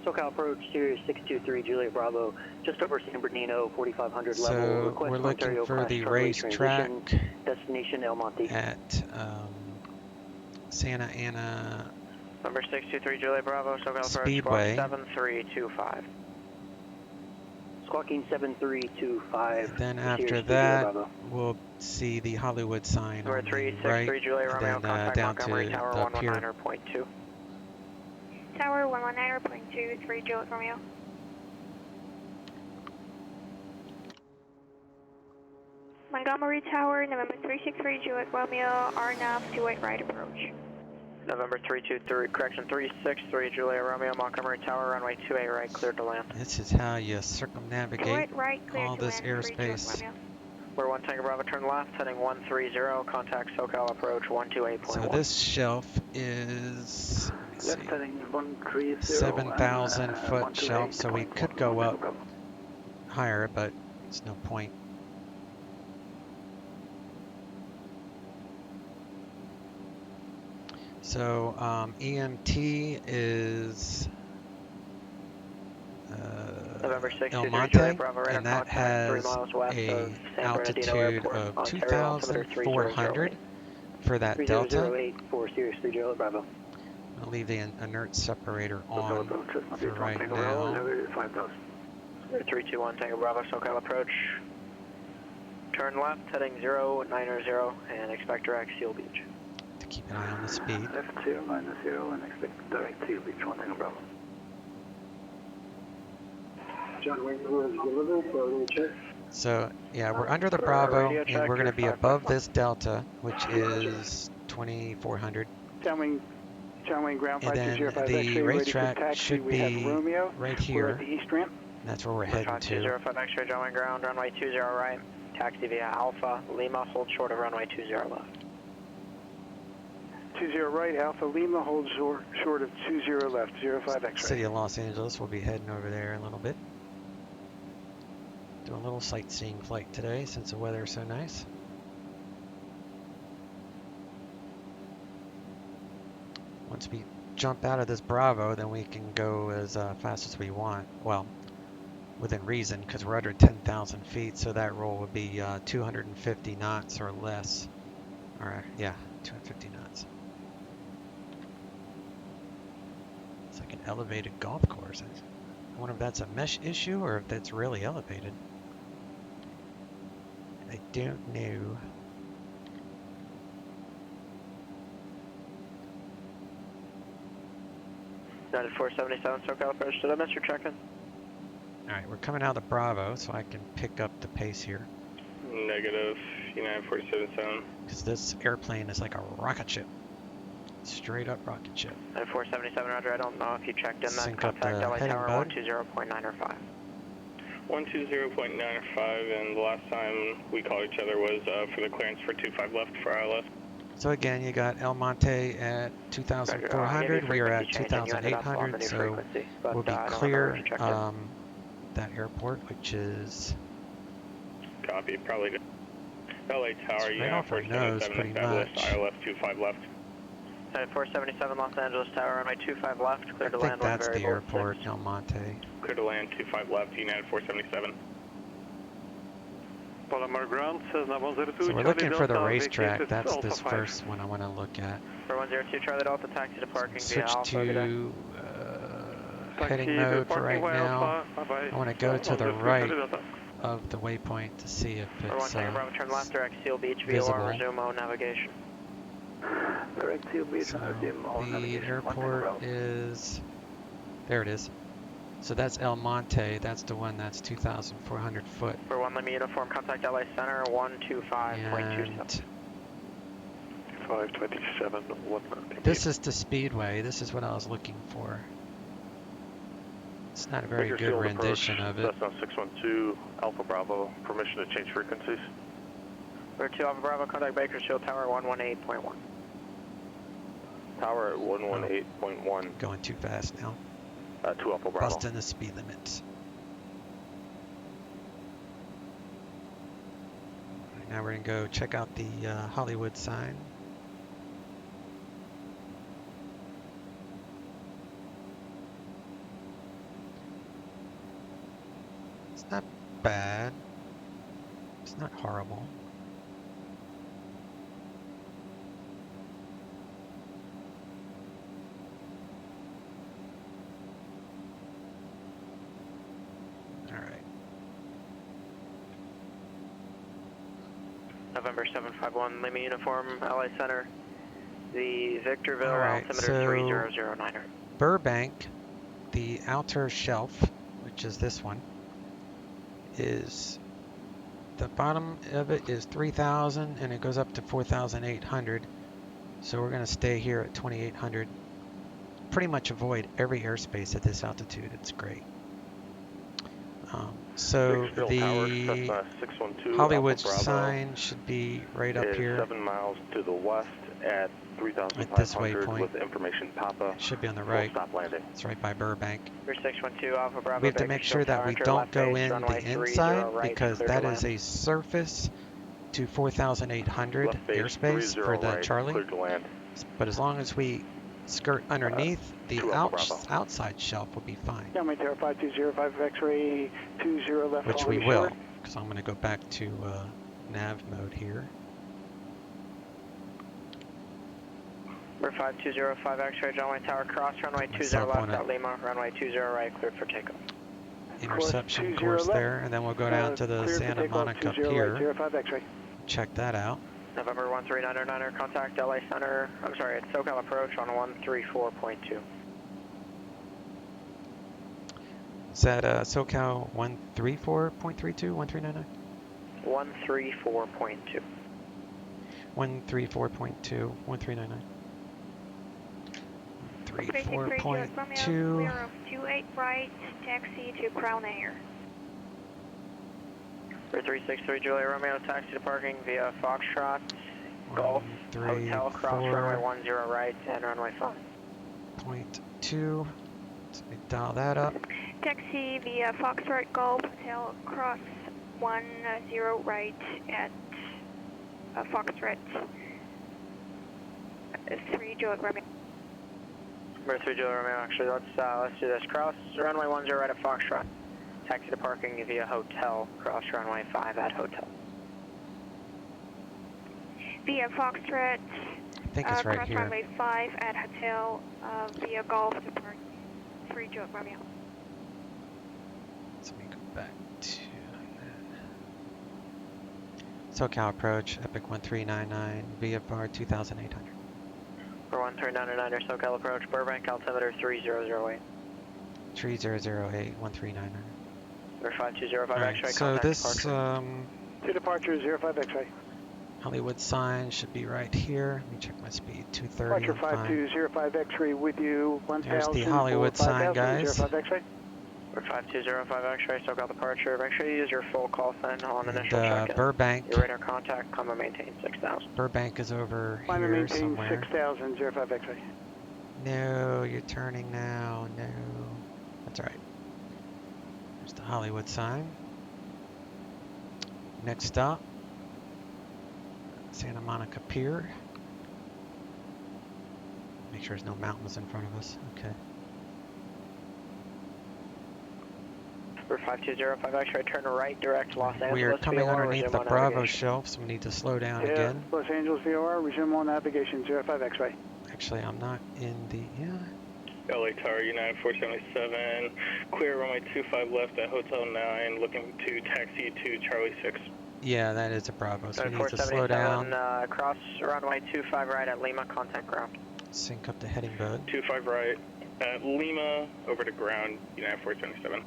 Speaker 21: SoCal approach, Sirius 623 Juliet Bravo, just over San Bernardino, 4,500 level.
Speaker 12: So
Speaker 21: Request
Speaker 12: we're looking
Speaker 21: Ontario
Speaker 12: for
Speaker 21: class
Speaker 12: the
Speaker 21: runway
Speaker 12: racetrack
Speaker 21: destination El Monte.
Speaker 12: at Santa Ana
Speaker 10: Number 623 Juliet Bravo, SoCal
Speaker 12: Speedway.
Speaker 10: approach, squawk 7325.
Speaker 21: Squawking 7325.
Speaker 12: And then after that, we'll see the Hollywood sign
Speaker 10: Number
Speaker 12: on the
Speaker 10: 363
Speaker 12: right,
Speaker 10: Juliet Romeo,
Speaker 12: and then
Speaker 10: contact
Speaker 12: down
Speaker 10: Montgomery
Speaker 12: to
Speaker 10: Tower
Speaker 12: up here.
Speaker 11: 119.2. Tower 119.2, 3 Juliet Romeo. Montgomery Tower, November 363 Juliet Romeo, RNAV 28 right approach.
Speaker 10: November 323, correction 363 Juliet Romeo, Montgomery Tower, runway 28 right, cleared to land.
Speaker 12: This is how you circumnavigate
Speaker 11: Right,
Speaker 12: all this airspace.
Speaker 10: We're 1 Tango Bravo, turn left, heading 130, contact SoCal approach 128.1.
Speaker 12: So this shelf is, let me see, 7,000 foot shelf, so we could go up higher, but it's no point. So EMT is El Monte, and that has a altitude of 2,400, for that delta.
Speaker 21: 3008 for Sirius 3 Juliet Bravo.
Speaker 12: I'll leave the inert separator on for right now.
Speaker 10: 321 Tango Bravo, SoCal approach. Turn left, heading 090, and expect direct Seal Beach.
Speaker 12: To keep an eye on the speed.
Speaker 2: Left 0 minus 0 and expect direct Seal Beach 1 Tango Bravo. John Wayne was delivered, so we'll check.
Speaker 12: So, yeah, we're under the Bravo, and we're going to be above this delta, which is 2400.
Speaker 18: Downwind ground
Speaker 12: And then the racetrack should be right here.
Speaker 18: We're at the east ramp.
Speaker 12: That's where we're heading to.
Speaker 10: 205 X-ray, downwind ground, runway 20 right. Taxi via Alpha Lima, hold short of runway 20 left.
Speaker 18: 20 right, Alpha Lima, hold short of 20 left, 05 X-ray.
Speaker 12: City of Los Angeles, we'll be heading over there in a little bit. Do a little sightseeing flight today since the weather is so nice. Once we jump out of this Bravo, then we can go as fast as we want. Well, within reason, because we're under 10,000 feet, so that roll would be 250 knots or less. Or, yeah, 250 knots. It's like an elevated golf course. I wonder if that's a mesh issue or if that's really elevated. I don't know.
Speaker 10: United 477 SoCal approach. Did I miss your check-in?
Speaker 12: Alright, we're coming out of the Bravo, so I can pick up the pace here.
Speaker 19: Negative, United 477.
Speaker 12: Because this airplane is like a rocket ship. Straight up rocket ship.
Speaker 10: United 477, roger. I don't know if you checked in that.
Speaker 12: Sync up
Speaker 10: Contact
Speaker 12: the
Speaker 10: LA
Speaker 12: heading
Speaker 10: Tower
Speaker 12: bud.
Speaker 10: 120.9 or 5.
Speaker 19: 120.95, and the last time we called each other was for the clearance for 25 left for ILS.
Speaker 12: So again, you got El Monte at 2,400. We are at 2,800, so we'll be clear that airport, which is...
Speaker 19: Copy, probably LA Tower,
Speaker 12: right off our nose, pretty much.
Speaker 19: ILS 25 left.
Speaker 10: 477 Los Angeles Tower, runway 25 left, clear to land.
Speaker 12: I think that's the airport, El Monte.
Speaker 19: Clear to land, 25 left, United 477.
Speaker 20: Palomar ground, Cessna 102.
Speaker 12: So we're looking for the racetrack. That's this first one I want to look at.
Speaker 10: For 102 Charlie Delta, taxi to parking via
Speaker 12: Switch
Speaker 10: Alpha.
Speaker 12: to heading mode for right now. I want to go to the right of the waypoint to see if it's
Speaker 10: turn left, direct Seal Beach via or resume O navigation.
Speaker 2: Direct Seal Beach,
Speaker 12: so the airport is, there it is. So that's El Monte, that's the one that's 2,400 foot.
Speaker 10: For 1 Lima uniform, contact LA Center, 125.27.
Speaker 19: 527, 1
Speaker 12: This is the speedway, this is what I was looking for. It's not a very good rendition of it.
Speaker 16: That's on 612, Alpha Bravo, permission to change frequencies.
Speaker 10: For 2 Alpha Bravo, contact Bakersfield Tower 118.1.
Speaker 16: Tower at 118.1.
Speaker 12: Going too fast now.
Speaker 16: 2 Alpha Bravo.
Speaker 12: Busting the speed limits. Right, now we're going to go check out the Hollywood sign. It's not bad. It's not horrible.
Speaker 10: November 751 Lima uniform, LA Center. The Victorville altimeter
Speaker 12: so
Speaker 10: 3009.
Speaker 12: Burbank, the outer shelf, which is this one, is the bottom of it is 3,000 and it goes up to 4,800. So we're going to stay here at 2,800. Pretty much avoid every airspace at this altitude. It's great. So the Hollywood sign should be right up here.
Speaker 16: 7 miles to the west at 3,500 with information Papa.
Speaker 12: Should be on the right.
Speaker 16: Stop landing.
Speaker 12: It's right by Burbank.
Speaker 10: 612 Alpha Bravo.
Speaker 12: We have to make sure that we don't go in the inside because that is a surface to 4,800 airspace for the Charlie. But as long as we skirt underneath, the outside shelf will be fine.
Speaker 18: Downwind Tower 5205 X-ray 20 left.
Speaker 12: Which we will, because I'm going to go back to nav mode here.
Speaker 10: We're 5205 X-ray, John Wayne Tower, cross runway 20 left at Lima, runway 20 right, cleared for takeoff.
Speaker 12: Interception course there, and then we'll go down to the Santa Monica Pier. Check that out.
Speaker 10: November 13909, contact LA Center, I'm sorry, it's SoCal approach on 134.2.
Speaker 12: Is that SoCal 134.32, 1399?
Speaker 10: 134.2.
Speaker 12: 134.2, 1399.
Speaker 11: 3.2. 28 right, taxi to Crown Air.
Speaker 10: 363 Julia Romeo, taxi to parking via Foxtrot, Golf, Hotel, cross runway 10 right, and runway 5.
Speaker 12: 0.2, let me dial that up.
Speaker 11: Taxi via Foxtrot, Golf, Hotel, cross 10 right at Foxtrot. 3 Julia Romeo.
Speaker 10: Number 3 Julia Romeo, actually, let's do this. Cross runway 10 right at Foxtrot. Taxi to parking via Hotel, cross runway 5 at Hotel.
Speaker 11: Via Foxtrot,
Speaker 12: I think it's right
Speaker 11: cross
Speaker 12: here.
Speaker 11: runway 5 at Hotel, via Golf to park 3 Julia Romeo.
Speaker 12: Let me go back to that. SoCal approach, Epic 1399, VFR 2800.
Speaker 10: For 13909, SoCal approach, Burbank, altimeter 3008.
Speaker 12: 3008, 1399.
Speaker 10: Number 5205
Speaker 12: Alright,
Speaker 10: X-ray,
Speaker 12: so
Speaker 10: contact
Speaker 12: this
Speaker 18: To departure 05 X-ray.
Speaker 12: Hollywood sign should be right here. Let me check my speed, 230.
Speaker 18: Departure 5205 X-ray with you, 1000.
Speaker 12: There's the Hollywood sign, guys.
Speaker 18: 05 X-ray.
Speaker 10: We're 5205 X-ray, SoCal departure. Make sure you use your full call sign on initial check-in.
Speaker 12: Burbank.
Speaker 10: Your radar contact, climb and maintain 6000.
Speaker 12: Burbank is over
Speaker 18: Climb and
Speaker 12: here
Speaker 18: maintain
Speaker 12: somewhere.
Speaker 18: 6000, 05 X-ray.
Speaker 12: No, you're turning now. No. That's all right. There's the Hollywood sign. Next stop, Santa Monica Pier. Make sure there's no mountains in front of us. Okay.
Speaker 10: We're 5205 X-ray, turn right, direct Los Angeles.
Speaker 12: We are coming
Speaker 10: VOR,
Speaker 12: underneath the
Speaker 10: resume
Speaker 12: Bravo
Speaker 10: navigation.
Speaker 12: shelf, so we need to slow down again.
Speaker 18: Los Angeles VOR, resume on navigation 05 X-ray.
Speaker 12: Actually, I'm not in the,
Speaker 19: LA Tower, United 477, clear runway 25 left at Hotel 9, looking to taxi to Charlie 6.
Speaker 12: Yeah, that is a Bravo, so we need to slow down.
Speaker 10: Cross runway 25 right at Lima, contact ground.
Speaker 12: Sync up the heading bud.
Speaker 19: 25 right at Lima, over to ground, United 477.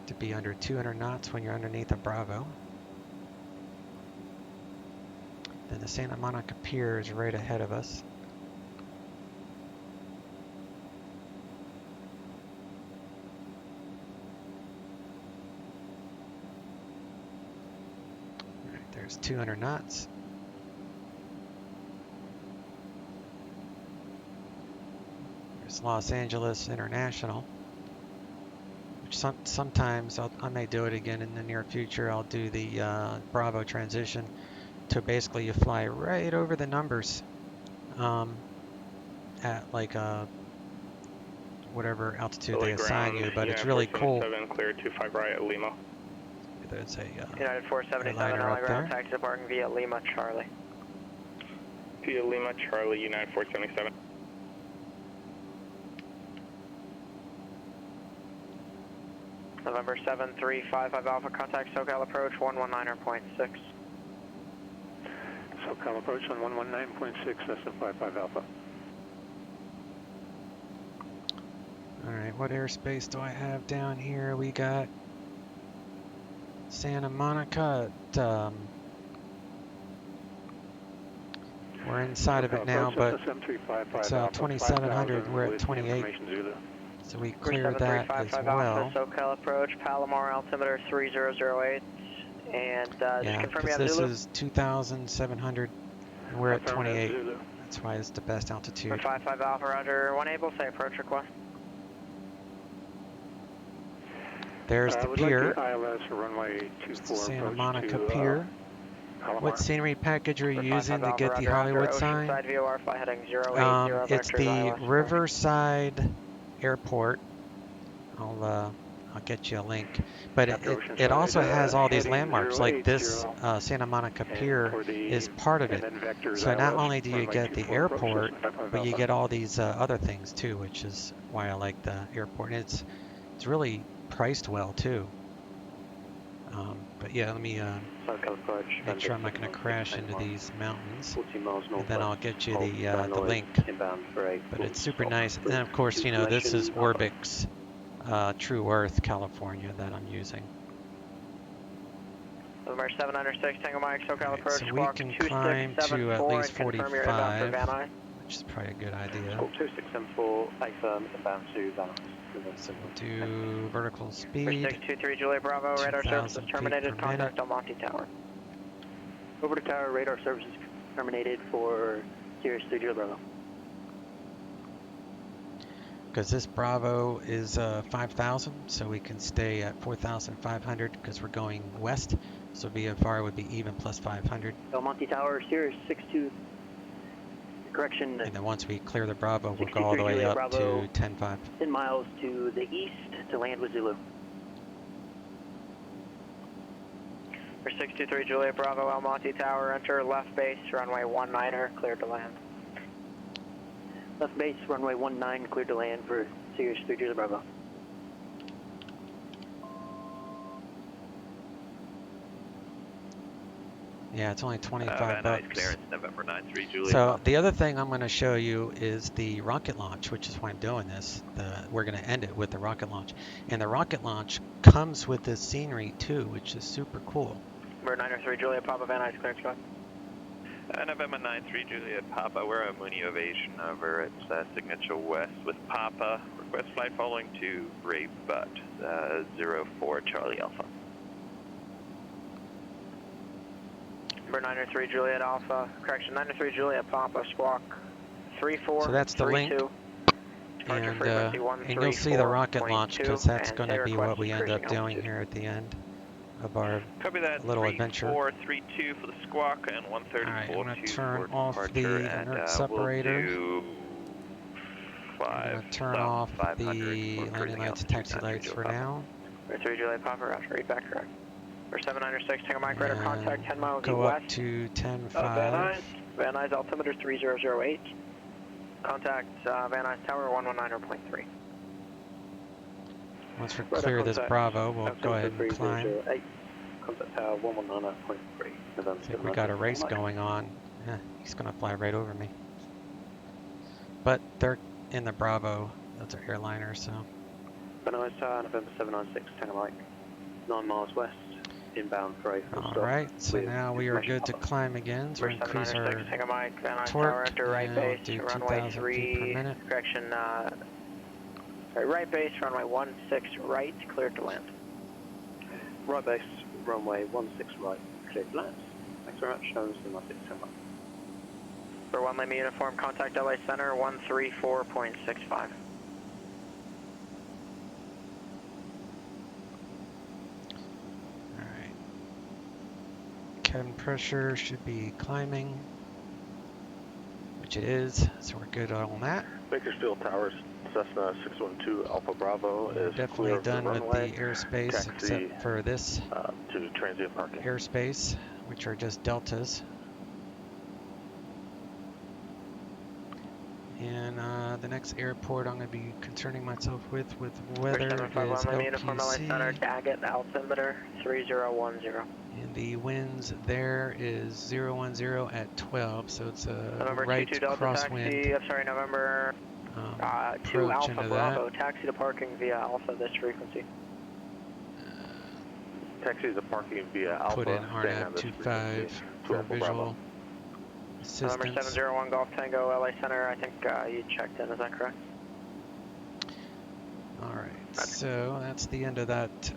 Speaker 12: To be under 200 knots when you're underneath a Bravo. Then the Santa Monica Pier is right ahead of us. All right, there's 200 knots. There's Los Angeles International. Sometimes I may do it again in the near future. I'll do the Bravo transition to basically you fly right over the numbers at like whatever altitude they assign you, but it's really cool.
Speaker 19: Clear 25 right at Lima.
Speaker 12: There's a
Speaker 10: United 477 on the ground, taxi departing via Lima, Charlie.
Speaker 19: Via Lima, Charlie, United 477.
Speaker 10: November 7355 Alpha, contact SoCal approach 119.6.
Speaker 9: SoCal approach on 119.6, that's a 55 Alpha.
Speaker 12: Alright, what airspace do I have down here? We got Santa Monica at, we're inside of it now, but it's 2700, we're at 28. So we cleared that as well.
Speaker 10: SoCal approach, Palomar altimeter 3008, and just confirm you have
Speaker 12: this
Speaker 10: Zulu.
Speaker 12: is 2,700, and we're at 28. That's why it's the best altitude.
Speaker 10: 55 Alpha, roger. One able, say approach request.
Speaker 12: There's the pier,
Speaker 9: ILS runway 24
Speaker 12: Santa Monica
Speaker 9: to,
Speaker 12: Pier. What scenery package are you using to get the Hollywood sign? It's the Riverside Airport. I'll I'll get you a link. But it also has all these landmarks, like this Santa Monica Pier is part of it. So not only do you get the airport, but you get all these other things too, which is why I like the airport. And it's really priced well too. But yeah, let me make sure I'm not going to crash into these mountains, and then I'll get you the link. But it's super nice. And then of course, you know, this is Orbix True Earth California that I'm using.
Speaker 10: November 706, Tango Mike, SoCal approach,
Speaker 12: so we can climb to at least 45, which is probably a good idea.
Speaker 21: 2674, affirm, inbound to Van Nuys.
Speaker 12: So we'll do vertical speed.
Speaker 10: 623 Juliet Bravo, radar service is terminated, contact Del Monte Tower.
Speaker 21: Over to tower, radar service is terminated for Sirius 3 Juliet Bravo.
Speaker 12: Because this Bravo is 5,000, so we can stay at 4,500 because we're going west. So VFR would be even plus 500.
Speaker 21: Del Monte Tower, Sirius 62. Correction.
Speaker 12: And then once we clear the Bravo, we'll go all the way up to 10.5.
Speaker 21: 10 miles to the east to land with Zulu.
Speaker 10: For 623 Juliet Bravo, El Monte Tower, enter left base, runway 19er, cleared to land.
Speaker 21: Left base, runway 19, cleared to land for Sirius 3 Juliet Bravo.
Speaker 12: Yeah, it's only 25 bucks.
Speaker 7: Clearance, November 93 Juliet.
Speaker 12: So the other thing I'm going to show you is the rocket launch, which is why I'm doing this. We're going to end it with the rocket launch. And the rocket launch comes with this scenery too, which is super cool.
Speaker 10: November 93 Juliet Papa, Van Nuys, clearance, go ahead.
Speaker 7: November 93 Juliet Papa, we're at Mooney Ovation over at Signature West with Papa. Request flight following to Ray Butt, 04 Charlie Alpha.
Speaker 10: Number 93 Juliet Alpha, correction, 93 Juliet Papa, squawk 34.
Speaker 12: So that's the link, and you'll see the rocket launch because that's going to be what we end up doing here at the end of our little adventure.
Speaker 7: 3432 for the squawk and 134.
Speaker 12: Alright, I'm going to turn off the inert separator. I'm going to turn off the landing lights and taxi lights for now.
Speaker 10: 93 Juliet Papa, Roger, read back correct. For 796, Tango Mike, radar contact 10 miles
Speaker 12: go
Speaker 10: west.
Speaker 12: Up to 10.5.
Speaker 10: Van Nuys, altimeter 3008. Contact Van Nuys Tower 119.3.
Speaker 12: Once we clear this Bravo, we'll go ahead and climb.
Speaker 21: Contact Tower 119.3.
Speaker 12: I think we got a race going on. He's going to fly right over me. But they're in the Bravo. Those are airliners, so.
Speaker 21: Van Nuys Tower, November 796, Tango Mike, 9 miles west. Inbound for a
Speaker 12: Alright, so now we are good to climb again. So we're increase our torque and we'll do 2,000 feet per minute.
Speaker 10: Correction, right base, runway 16 right, cleared to land.
Speaker 21: Right base, runway 16 right, cleared to land. Thanks very much, shows the North 10 miles.
Speaker 10: For 1 Lima uniform, contact LA Center 134.65.
Speaker 12: Cabin pressure should be climbing, which it is, so we're good on that.
Speaker 16: Bakersfield Towers, Cessna 612 Alpha Bravo is
Speaker 12: definitely done with the airspace, except for this
Speaker 16: to transient parking
Speaker 12: airspace, which are just deltas. And the next airport I'm going to be concerning myself with weather is LQC.
Speaker 10: Daggett, altimeter 3010.
Speaker 12: And the winds there is 010 at 12, so it's a right crosswind.
Speaker 10: I'm sorry, November 2 Alpha Bravo, taxi to parking via Alpha this frequency.
Speaker 16: Taxi to parking via Alpha.
Speaker 12: Put in RNAV 25 for visual assistance.
Speaker 10: Number 701 Golf Tango, LA Center, I think you checked in, is that correct?
Speaker 12: Alright, so that's the end of that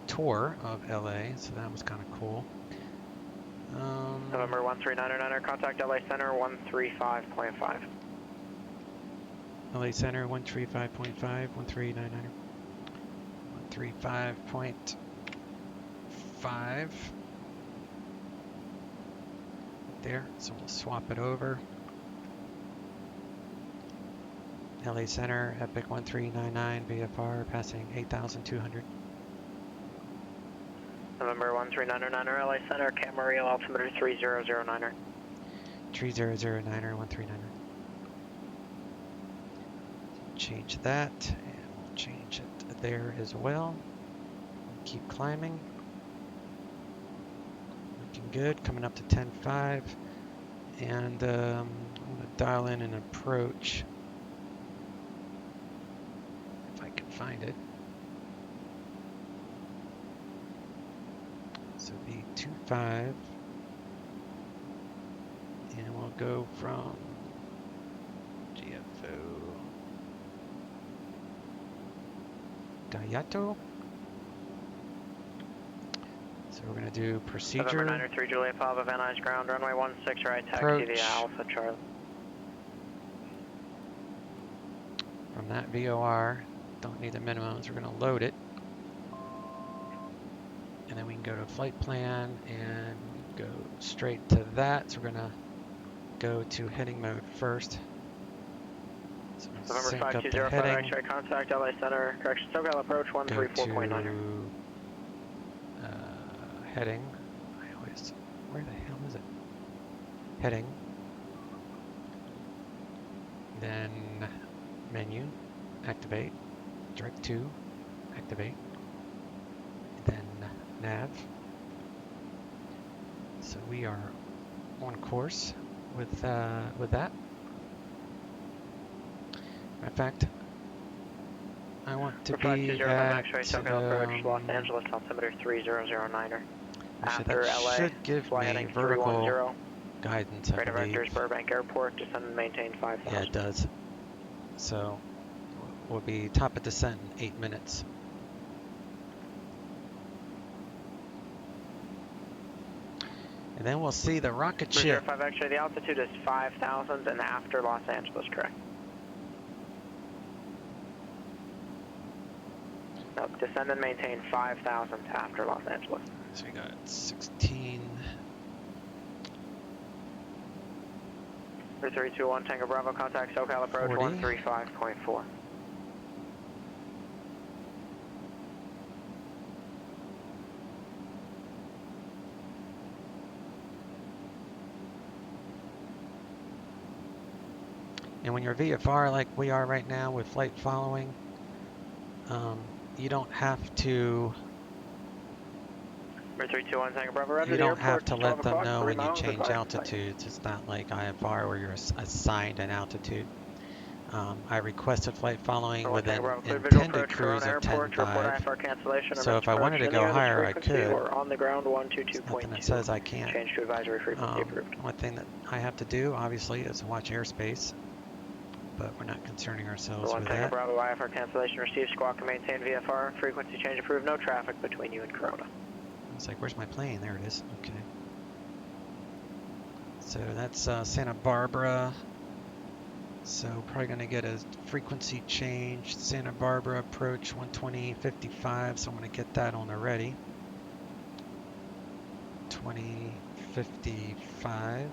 Speaker 12: tour of LA, so that was kind of cool.
Speaker 10: November 1399er, contact LA Center 135.5.
Speaker 12: LA Center 135.5, 13999er. 135.5. There, so we'll swap it over. LA Center, Epic 1399 VFR, passing 8,200.
Speaker 10: November 1399er, LA Center, Camarillo, altimeter 3009er.
Speaker 12: 3009er, 139er. Change that, and we'll change it there as well. Keep climbing. Looking good, coming up to 10.5. And I'm going to dial in an approach. If I can find it. So V25. And we'll go from GFO Dayato. So we're going to do procedure.
Speaker 10: November 93 Juliet 5 of Van Nuys ground, runway 16 right, taxi via Alpha Charlie.
Speaker 12: From that VOR, don't need the minimums, we're going to load it. And then we can go to flight plan and go straight to that. So we're going to go to heading mode first. So
Speaker 10: November
Speaker 12: sync up the
Speaker 10: 5205
Speaker 12: heading.
Speaker 10: X-ray contact, LA Center, correction, SoCal approach 134.9.
Speaker 12: Heading. I always, where the hell is it? Heading. Then menu, activate. Direct to, activate. Then nav. So we are on course with that. In fact, I want to be at
Speaker 10: approach, Los Angeles, altimeter 3009er. After
Speaker 12: that
Speaker 10: LA,
Speaker 12: should give me vertical guidance, I
Speaker 10: radar
Speaker 12: believe.
Speaker 10: vectors Burbank Airport, descend and maintain 5,000.
Speaker 12: Yeah, it does. So we'll be top of descent in 8 minutes. And then we'll see the rocket ship.
Speaker 10: 5 X-ray, the altitude is 5,000 and after Los Angeles, correct? No, descend and maintain 5,000 after Los Angeles.
Speaker 12: So we got 16.
Speaker 10: 321 Tango Bravo, contact SoCal approach
Speaker 12: 40.
Speaker 10: 135.4.
Speaker 12: And when you're VFR like we are right now with flight following, you don't have to.
Speaker 10: 321 Tango Bravo,
Speaker 12: You don't have to let them know when you change altitudes. It's not like IFR where you're assigned an altitude. I requested flight following with an intended cruise of 10.5. So if I wanted to go higher, I could.
Speaker 10: On the ground 122.2.
Speaker 12: Nothing that says I can't.
Speaker 10: Change to advisory frequency approved.
Speaker 12: One thing that I have to do, obviously, is watch airspace. But we're not concerning ourselves with that.
Speaker 10: Bravo, IFR cancellation received. Squawk to maintain VFR. Frequency change approved. No traffic between you and Corona.
Speaker 12: I was like, where's my plane? There it is. Okay. So that's Santa Barbara. So probably going to get a frequency change. Santa Barbara approach 120.55. So I'm going to get that on already. 20.55.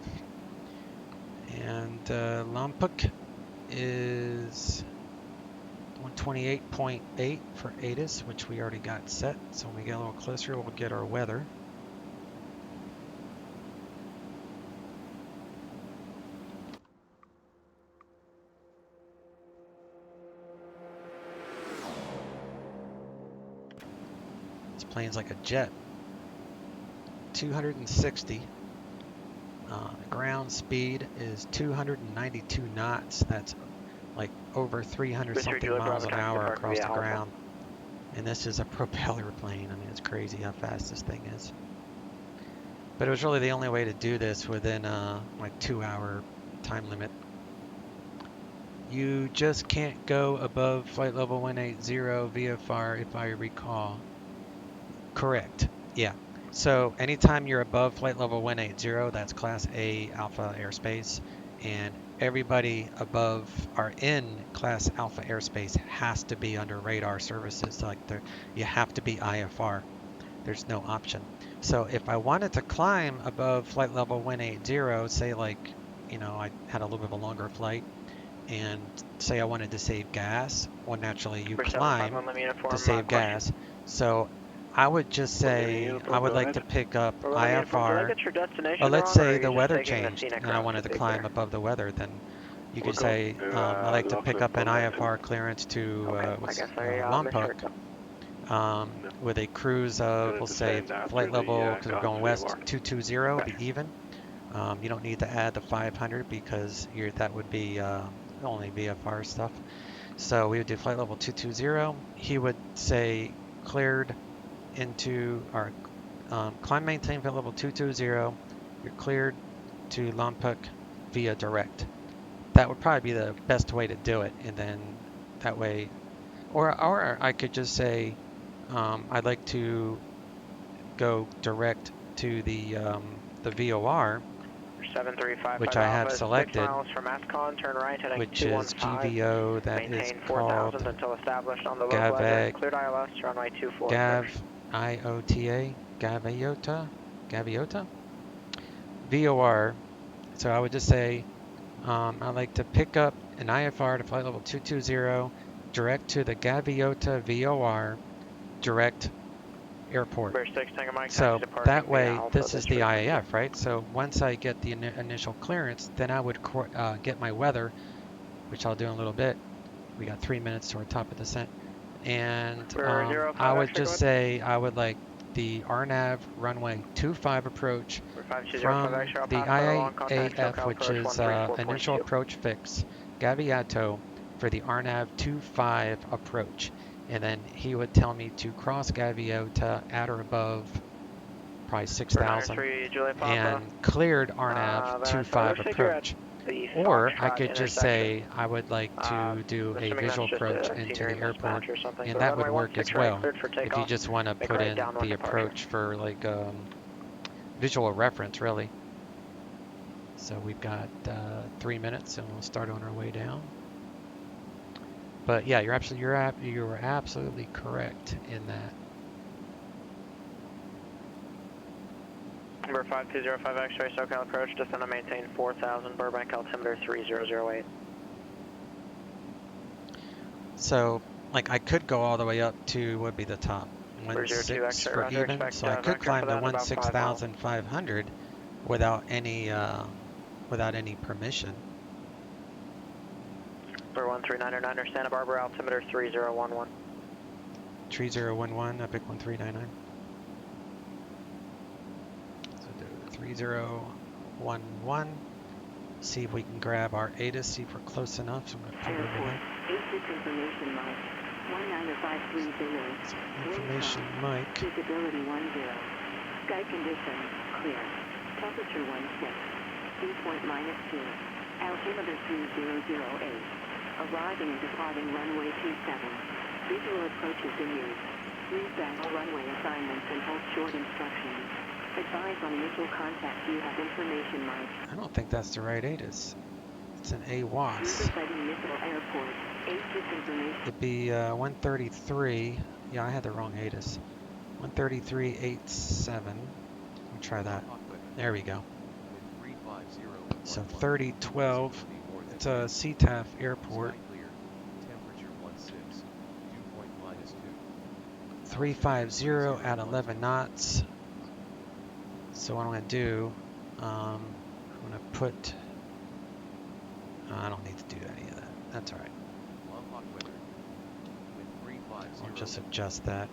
Speaker 12: And Lompoc is 128.8 for ATIS, which we already got set. So when we get a little closer, we'll get our weather. This plane's like a jet. 260. Ground speed is 292 knots. That's like over 300 something miles an hour across the ground. And this is a propeller plane. I mean, it's crazy how fast this thing is. But it was really the only way to do this within like 2-hour time limit. You just can't go above flight level 180 VFR, if I recall. Correct. Yeah. So anytime you're above flight level 180, that's Class A Alpha airspace, and everybody above or in Class Alpha airspace has to be under radar services. Like you have to be IFR. There's no option. So if I wanted to climb above flight level 180, say like, you know, I had a little bit of a longer flight, and say I wanted to save gas, well, naturally you
Speaker 10: Number
Speaker 12: climb
Speaker 10: 75 uniform,
Speaker 12: to save gas. So I would just say I would like to pick up IFR. Well, let's say the weather changed and I wanted to climb above the weather, then you could say I like to pick up an IFR clearance to Lompoc with a cruise of, we'll say, flight level, because we're going west, 220, be even. You don't need to add the 500 because that would be only VFR stuff. So we would do flight level 220. He would say cleared into our climb maintain flight level 220. You're cleared to Lompoc via direct. That would probably be the best way to do it, and then that way, or I could just say I'd like to go direct to the VOR,
Speaker 10: 735
Speaker 12: which I have selected,
Speaker 10: 6 miles from Ascon, turn right heading
Speaker 12: which
Speaker 10: 215,
Speaker 12: is GVO, that is called
Speaker 10: until established on the
Speaker 12: GAVAC,
Speaker 10: cleared ILS, runway 24.
Speaker 12: Gaviota, VOR. So I would just say I'd like to pick up an IFR to flight level 220, direct to the Gaviota VOR, direct airport. So that way, this is the IAF, right? So once I get the initial clearance, then I would get my weather, which I'll do in a little bit. We got 3 minutes to our top of descent. And I would just say I would like the RNAV runway 25 approach from the IAF, which is initial approach fix, Gaviato, for the RNAV 25 approach. And then he would tell me to cross Gaviota at or above probably 6,000 and cleared RNAV 25 approach. Or I could just say I would like to do a visual approach into the airport, and that would work as well if you just want to put in the approach for like visual reference, really. So we've got 3 minutes and we'll start on our way down. But yeah, you're absolutely correct in that.
Speaker 10: Number 5205 X-ray SoCal approach, descend and maintain 4000, Burbank altimeter 3008.
Speaker 12: So, like, I could go all the way up to what would be the top 16 for even, so I could climb the 16,500 without any permission.
Speaker 10: Number 13999, Santa Barbara altimeter 3011.
Speaker 12: 3011, Epic 1399. So do 3011. See if we can grab our ATIS, see if we're close enough. So I'm going to put it over here.
Speaker 15: Information mic 19530.
Speaker 12: Information mic.
Speaker 15: Visibility 10. Sky condition clear. Temperature 16. Dew point -2. Altimeter 3008. Arriving and departing runway 27. Visual approaches in use. Read back all runway assignments and hold short instructions. Advise on initial contact. You have information mic.
Speaker 12: I don't think that's the right ATIS. It's an AWAS.
Speaker 15: Riverside Municipal Airport. ATIS information.
Speaker 12: It'd be 133. Yeah, I had the wrong ATIS. 133.87. Let me try that. There we go. So 3012. It's a CTAF airport. 350 at 11 knots. So what I'm going to do, I'm going to put, I don't need to do any of that. That's all right. I'll just adjust that.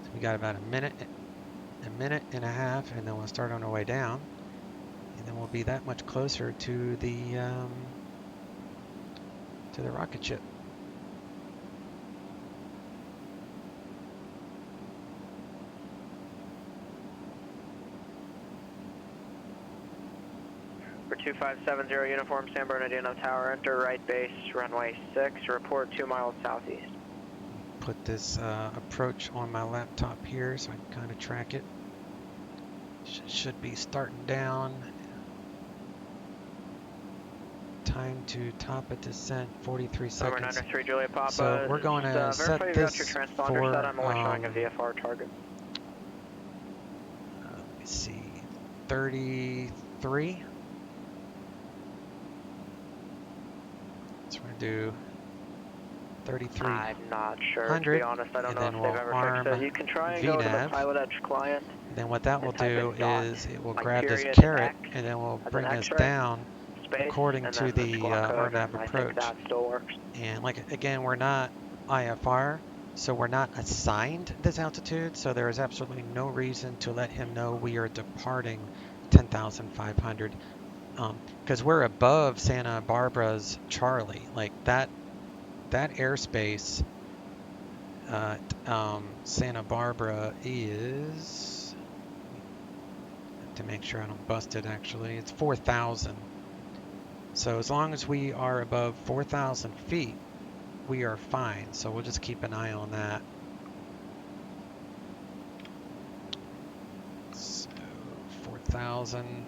Speaker 12: So we got about a minute and a half, and then we'll start on our way down. And then we'll be that much closer to the rocket ship.
Speaker 10: For 2570 uniform, San Bernardino Tower, enter right base, runway 6, report 2 miles southeast.
Speaker 12: Put this approach on my laptop here so I can kind of track it. Should be starting down. Time to top of descent, 43 seconds.
Speaker 10: Juliet Papa.
Speaker 12: So we're going to set this for,
Speaker 10: I'm only showing a VFR target.
Speaker 12: Let me see, 33. do 33.
Speaker 10: I'm not sure, to be honest. I don't know if they've ever fixed it. You can try and go to the PilotEdge client.
Speaker 12: Then what that will do is it will grab this
Speaker 10: period
Speaker 12: caret
Speaker 10: X
Speaker 12: and then will
Speaker 10: as
Speaker 12: bring
Speaker 10: an
Speaker 12: us
Speaker 10: X-ray,
Speaker 12: down
Speaker 10: space,
Speaker 12: according
Speaker 10: and
Speaker 12: to
Speaker 10: then
Speaker 12: the
Speaker 10: squawk code,
Speaker 12: RNAV
Speaker 10: and I
Speaker 12: approach.
Speaker 10: think that still works.
Speaker 12: And like again, we're not IFR, so we're not assigned this altitude, so there is absolutely no reason to let him know we are departing 10,500, because we're above Santa Barbara's Charlie. Like that airspace Santa Barbara is, to make sure I don't bust it, actually it's 4,000. So as long as we are above 4,000 feet, we are fine. So we'll just keep an eye on that. So 4,000.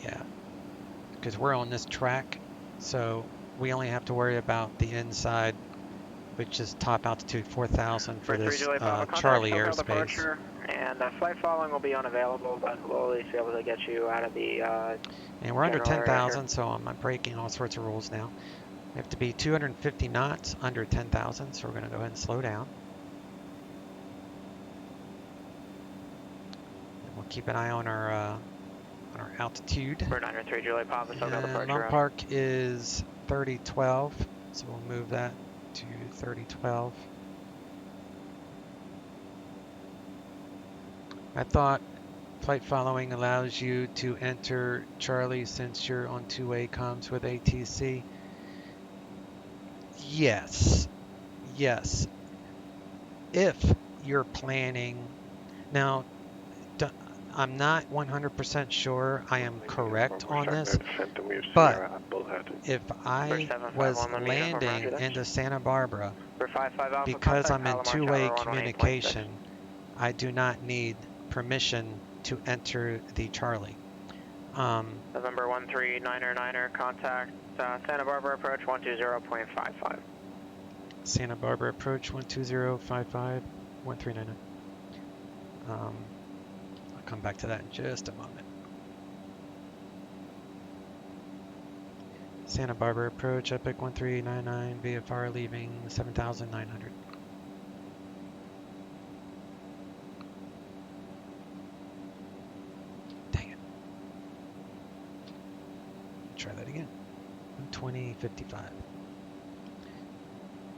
Speaker 12: Yeah, because we're on this track, so we only have to worry about the inside, which is top altitude 4,000 for this Charlie airspace.
Speaker 10: And flight following will be unavailable, but we'll at least be able to get you out of the
Speaker 12: and we're under 10,000, so I'm breaking all sorts of rules now. We have to be 250 knots under 10,000, so we're going to go ahead and slow down. And we'll keep an eye on our altitude.
Speaker 10: We're 903 Juliet Papa, so no departure.
Speaker 12: Long Park is 3012, so we'll move that to 3012. I thought flight following allows you to enter Charlie since you're on two-way comms with ATC. Yes. Yes. If you're planning. Now, I'm not 100% sure I am correct on this, but if I was landing into Santa Barbara, because I'm in two-way communication, I do not need permission to enter the Charlie.
Speaker 10: November 139er, contact Santa Barbara approach 120.55.
Speaker 12: Santa Barbara approach 120.55, 1399. I'll come back to that in just a moment. Santa Barbara approach, Epic 1399, VFR leaving 7,900. Dang it. Try that again. 2055.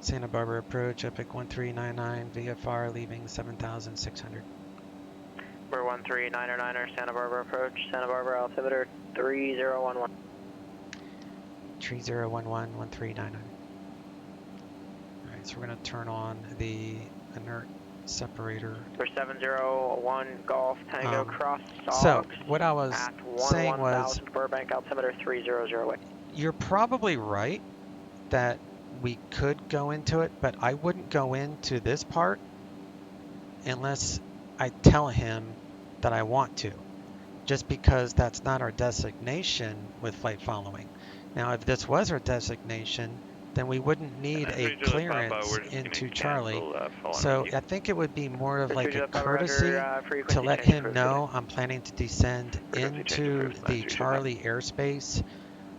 Speaker 12: Santa Barbara approach, Epic 1399, VFR leaving 7,600.
Speaker 10: We're 139er, Santa Barbara approach, Santa Barbara altimeter 3011.
Speaker 12: 3011, 1399. Alright, so we're going to turn on the inert separator.
Speaker 10: For 701 Golf Tango cross.
Speaker 12: So, what I was saying was,
Speaker 10: Burbank altimeter 3008.
Speaker 12: You're probably right that we could go into it, but I wouldn't go into this part unless I tell him that I want to, just because that's not our designation with flight following. Now, if this was our designation, then we wouldn't need a clearance into Charlie. So I think it would be more of like a courtesy to let him know I'm planning to descend into the Charlie airspace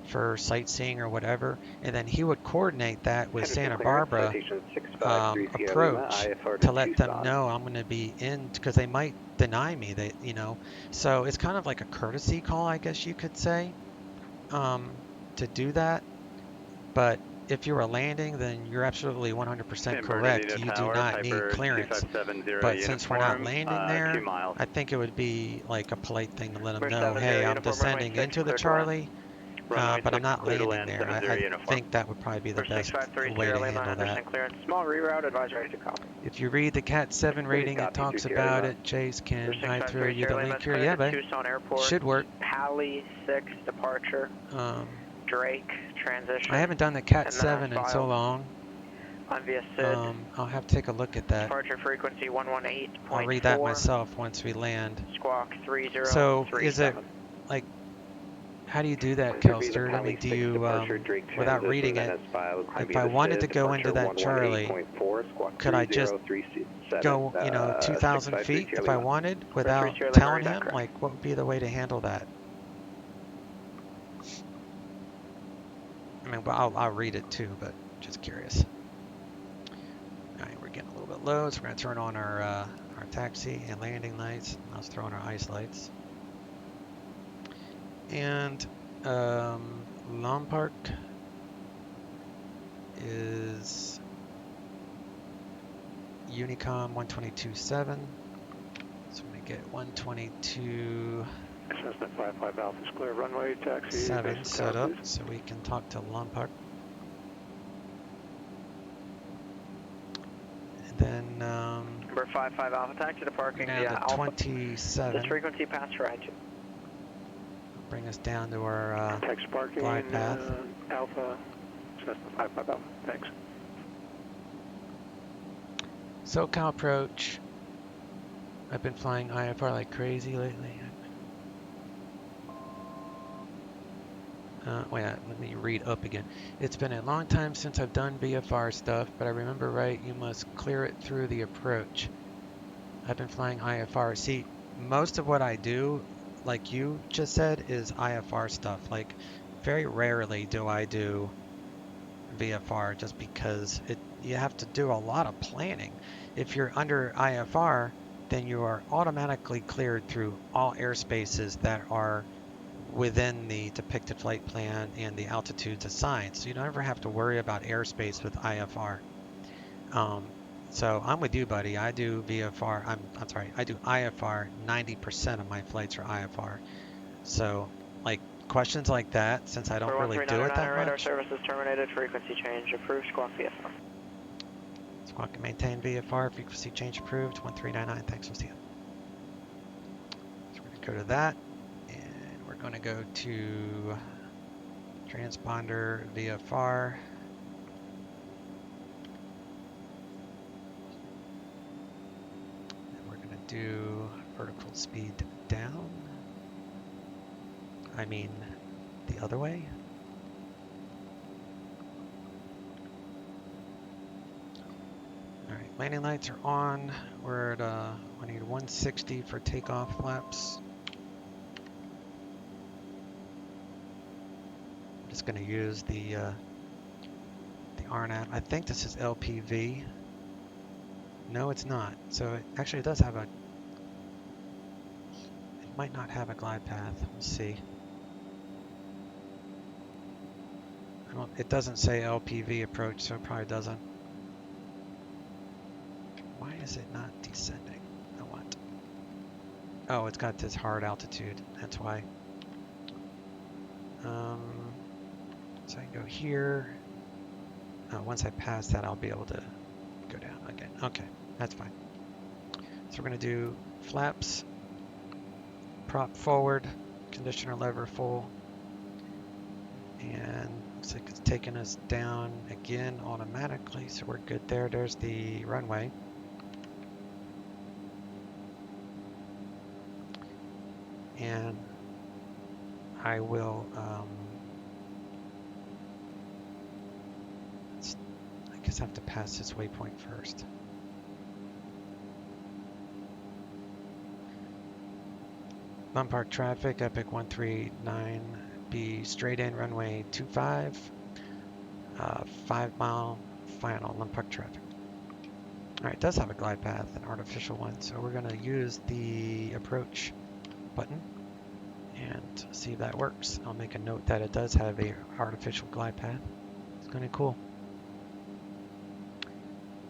Speaker 12: for sightseeing or whatever, and then he would coordinate that with Santa Barbara approach to let them know I'm going to be in, because they might deny me, that, you know, so it's kind of like a courtesy call, I guess you could say, to do that. But if you were landing, then you're absolutely 100% correct. You do not need clearance. But since we're not landing there, I think it would be like a polite thing to let them know, hey, I'm descending into the Charlie, but I'm not landing there. I think that would probably be the best way to handle that.
Speaker 10: Small reroute, advisory to copy.
Speaker 12: If you read the Cat 7 rating, it talks about it. Chase can throw you the link here. Yeah, but should work.
Speaker 10: Pally 6 departure. Drake transition.
Speaker 12: I haven't done the Cat 7 in so long.
Speaker 10: On via SID.
Speaker 12: I'll have to take a look at that.
Speaker 10: Departure frequency 118.4.
Speaker 12: I'll read that myself once we land.
Speaker 10: Squawk 3037.
Speaker 12: So is it like, how do you do that, Kelster? I mean, do you, without reading it, if I wanted to go into that Charlie, could I just go, 2,000 feet if I wanted without telling him? Like, what would be the way to handle that? I mean, well, I'll read it too, but just curious. All right, we're getting a little bit low, so we're going to turn on our taxi and landing lights. Let's throw on our ice lights. And Lawn Park is Unicom 122.7. So I'm going to get 122.
Speaker 18: Cessna 55 Alpha is clear. Runway taxi
Speaker 12: 7 set up so we can talk to Lawn Park. And then
Speaker 10: Number 55 Alpha taxi to parking
Speaker 12: down to
Speaker 10: Alpha.
Speaker 12: 27.
Speaker 10: This frequency pass right.
Speaker 12: Bring us down to our
Speaker 18: text parking
Speaker 12: glide path.
Speaker 18: Alpha Cessna 55 Alpha. Thanks.
Speaker 12: SoCal approach. I've been flying IFR like crazy lately. Wait, let me read up again. It's been a long time since I've done VFR stuff, but I remember right, you must clear it through the approach. I've been flying IFR. See, most of what I do, like you just said, is IFR stuff. Like, very rarely do I do VFR just because you have to do a lot of planning. If you're under IFR, then you are automatically cleared through all airspaces that are within the depicted flight plan and the altitudes assigned. So you don't ever have to worry about airspace with IFR. So I'm with you, buddy. I do VFR. I'm sorry. I do IFR. 90% of my flights are IFR. So, like, questions like that, since I don't really do it that much.
Speaker 10: Radar services terminated. Frequency change approved. Squawk VFR.
Speaker 12: Squawk and maintain VFR. Frequency change approved. 1399. Thanks. We'll see you. So we're going to go to that. We're going to go to transponder VFR. And we're going to do vertical speed down. I mean, the other way. All right, landing lights are on. We're at we need 160 for takeoff flaps. Just going to use the RNAV. I think this is LPV. No, it's not. So it actually does have a. It might not have a glide path. We'll see. It doesn't say LPV approach, so it probably doesn't. Why is it not descending? I want. Oh, it's got this hard altitude. That's why. So I can go here. Once I pass that, I'll be able to go down again. Okay, that's fine. So we're going to do flaps, prop forward, conditioner lever full, and looks like it's taking us down again automatically, so we're good there. There's the runway. And I will I guess I have to pass this waypoint first. Lawn Park traffic, Epic 139B, straight in runway 25, 5 mile final Lawn Park traffic. Alright, it does have a glide path, an artificial one, so we're going to use the approach button and see if that works. I'll make a note that it does have a artificial glide path. It's kind of cool.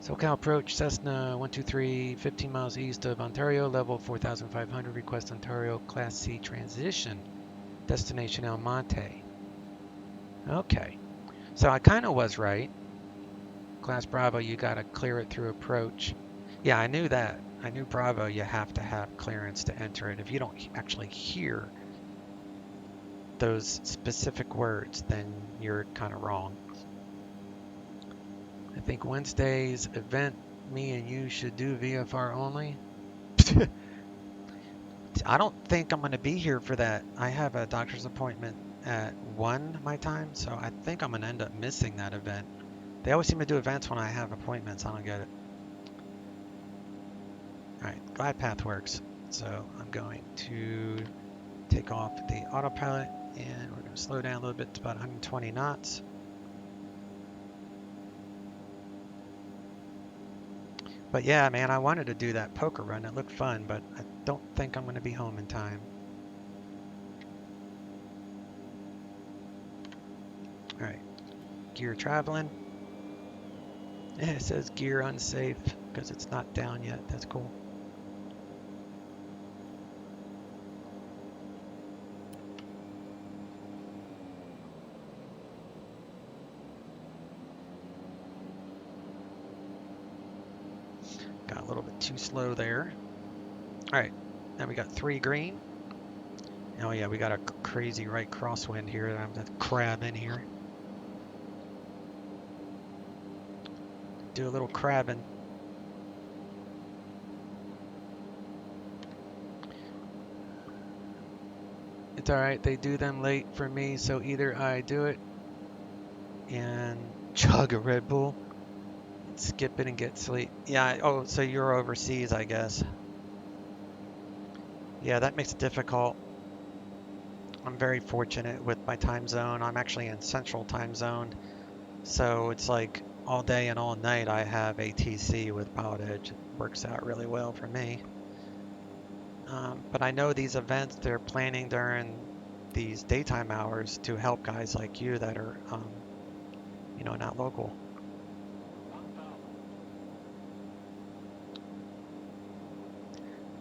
Speaker 12: SoCal approach, Cessna 123, 15 miles east of Ontario, level 4,500, request Ontario Class C transition, destination El Monte. Okay, so I kind of was right. Class Bravo, you got to clear it through approach. Yeah, I knew that. I knew Bravo, you have to have clearance to enter it. If you don't actually hear those specific words, then you're kind of wrong. I think Wednesday's event, me and you should do VFR only. I don't think I'm going to be here for that. I have a doctor's appointment at 1 my time, so I think I'm going to end up missing that event. They always seem to do events when I have appointments. I don't get it. Alright, glide path works. So I'm going to take off the autopilot and we're going to slow down a little bit to about 120 knots. But yeah, man, I wanted to do that poker run. It looked fun, but I don't think I'm going to be home in time. All right, gear traveling. It says gear unsafe because it's not down yet. That's cool. Got a little bit too slow there. All right, now we got 3 green. Oh yeah, we got a crazy right crosswind here. I'm gonna crab in here. Do a little crabbing. It's all right. They do them late for me, so either I do it and chug a Red Bull, skip it and get sleep. Yeah. Oh, so you're overseas, I guess. Yeah, that makes it difficult. I'm very fortunate with my time zone. I'm actually in Central Time Zone, so it's like all day and all night I have ATC with PilotEdge. It works out really well for me. But I know these events they're planning during these daytime hours to help guys like you that are, you know, not local.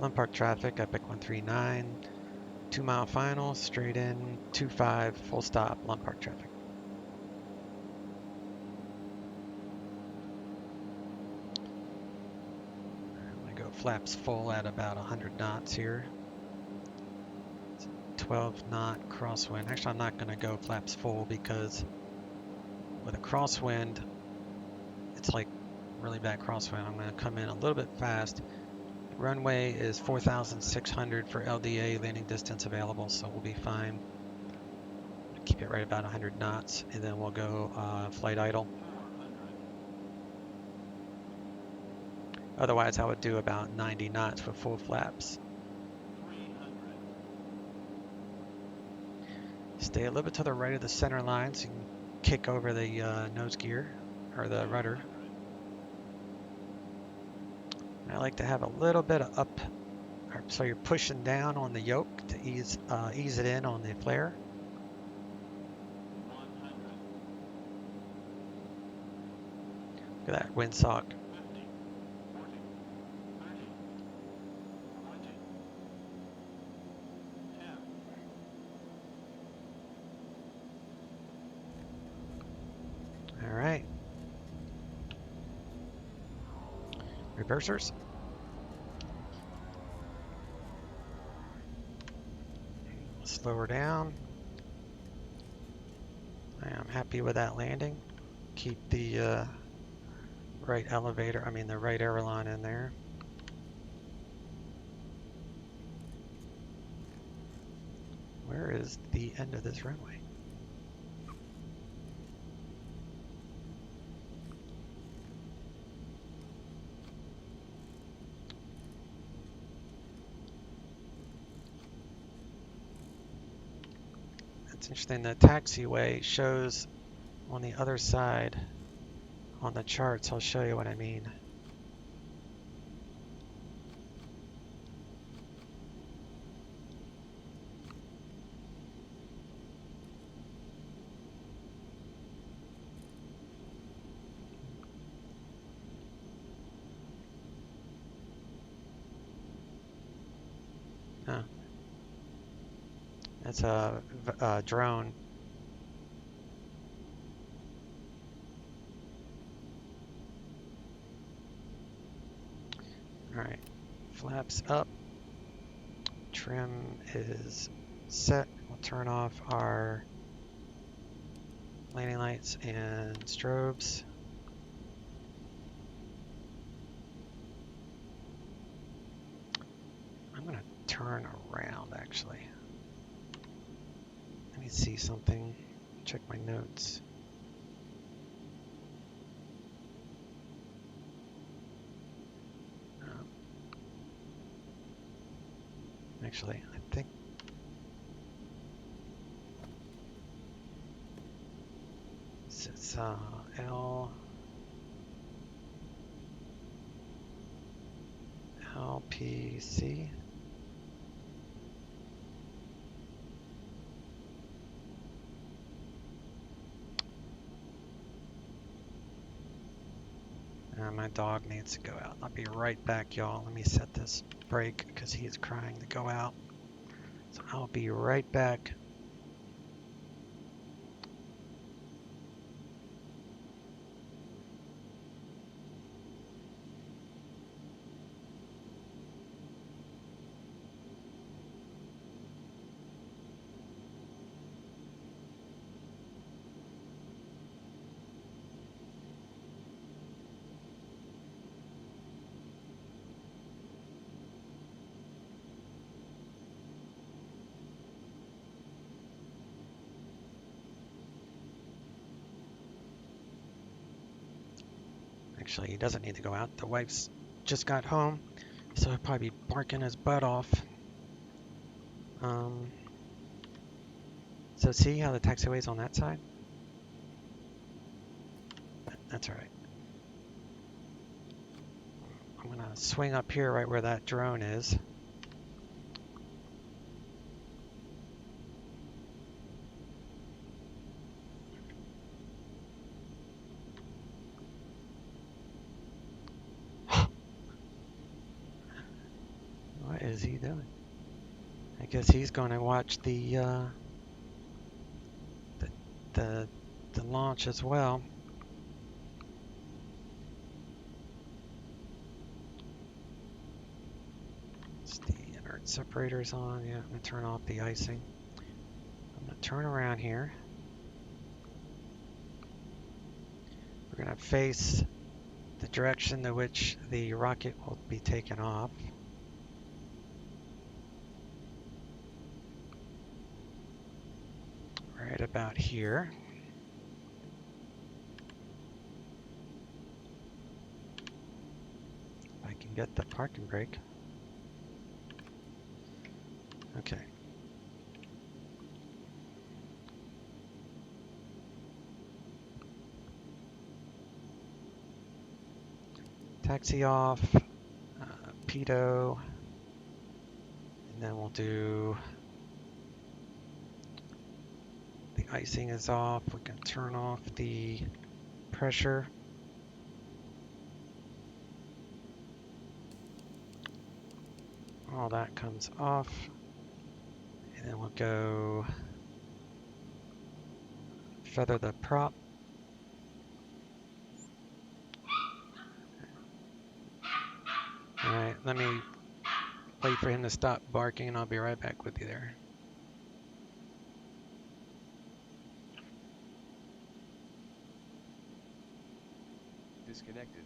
Speaker 12: Lund Park traffic, Epic 139, 2 mile final, straight in, 25, full stop, Lund Park traffic. I'm gonna go flaps full at about 100 knots here. 12 knot crosswind. Actually, I'm not gonna go flaps full because with a crosswind, it's like really bad crosswind. I'm gonna come in a little bit fast. Runway is 4,600 for LDA, landing distance available, so we'll be fine. Keep it right about 100 knots, and then we'll go flight idle. Otherwise, I would do about 90 knots with full flaps. Stay a little bit to the right of the center line so you can kick over the nose gear, or the rudder. I like to have a little bit of up, so you're pushing down on the yoke to ease it in on the flare. Look at that windsock. All right. Reversers. Slow her down. I am happy with that landing. Keep the right elevator, the right aileron in there. Where is the end of this runway? It's interesting, the taxiway shows on the other side on the charts. I'll show you what I mean. Oh. It's a drone. Alright, flaps up, trim is set. We'll turn off our landing lights and strobes. I'm going to turn around actually. Let me see something, check my notes. Actually, I think it's L. LPC. My dog needs to go out. I'll be right back, y'all. Let me set this brake because he is crying to go out. So I'll be right back. Actually, he doesn't need to go out. The wife's just got home, so he'll probably be barking his butt off. So see how the taxiway's on that side? That's all right. I'm gonna swing up here right where that drone is. What is he doing? I guess he's going to watch the launch as well. It's the inert separator's on. Yeah, I'm going to turn off the icing. I'm going to turn around here. We're going to face the direction to which the rocket will be taken off. Right about here. If I can get the parking brake. Okay. Taxi off, pitot, and then we'll do, the icing is off, we can turn off the pressure. All that comes off, and then we'll go feather the prop. Alright, let me wait for him to stop barking and I'll be right back with you there.
Speaker 13: Disconnected.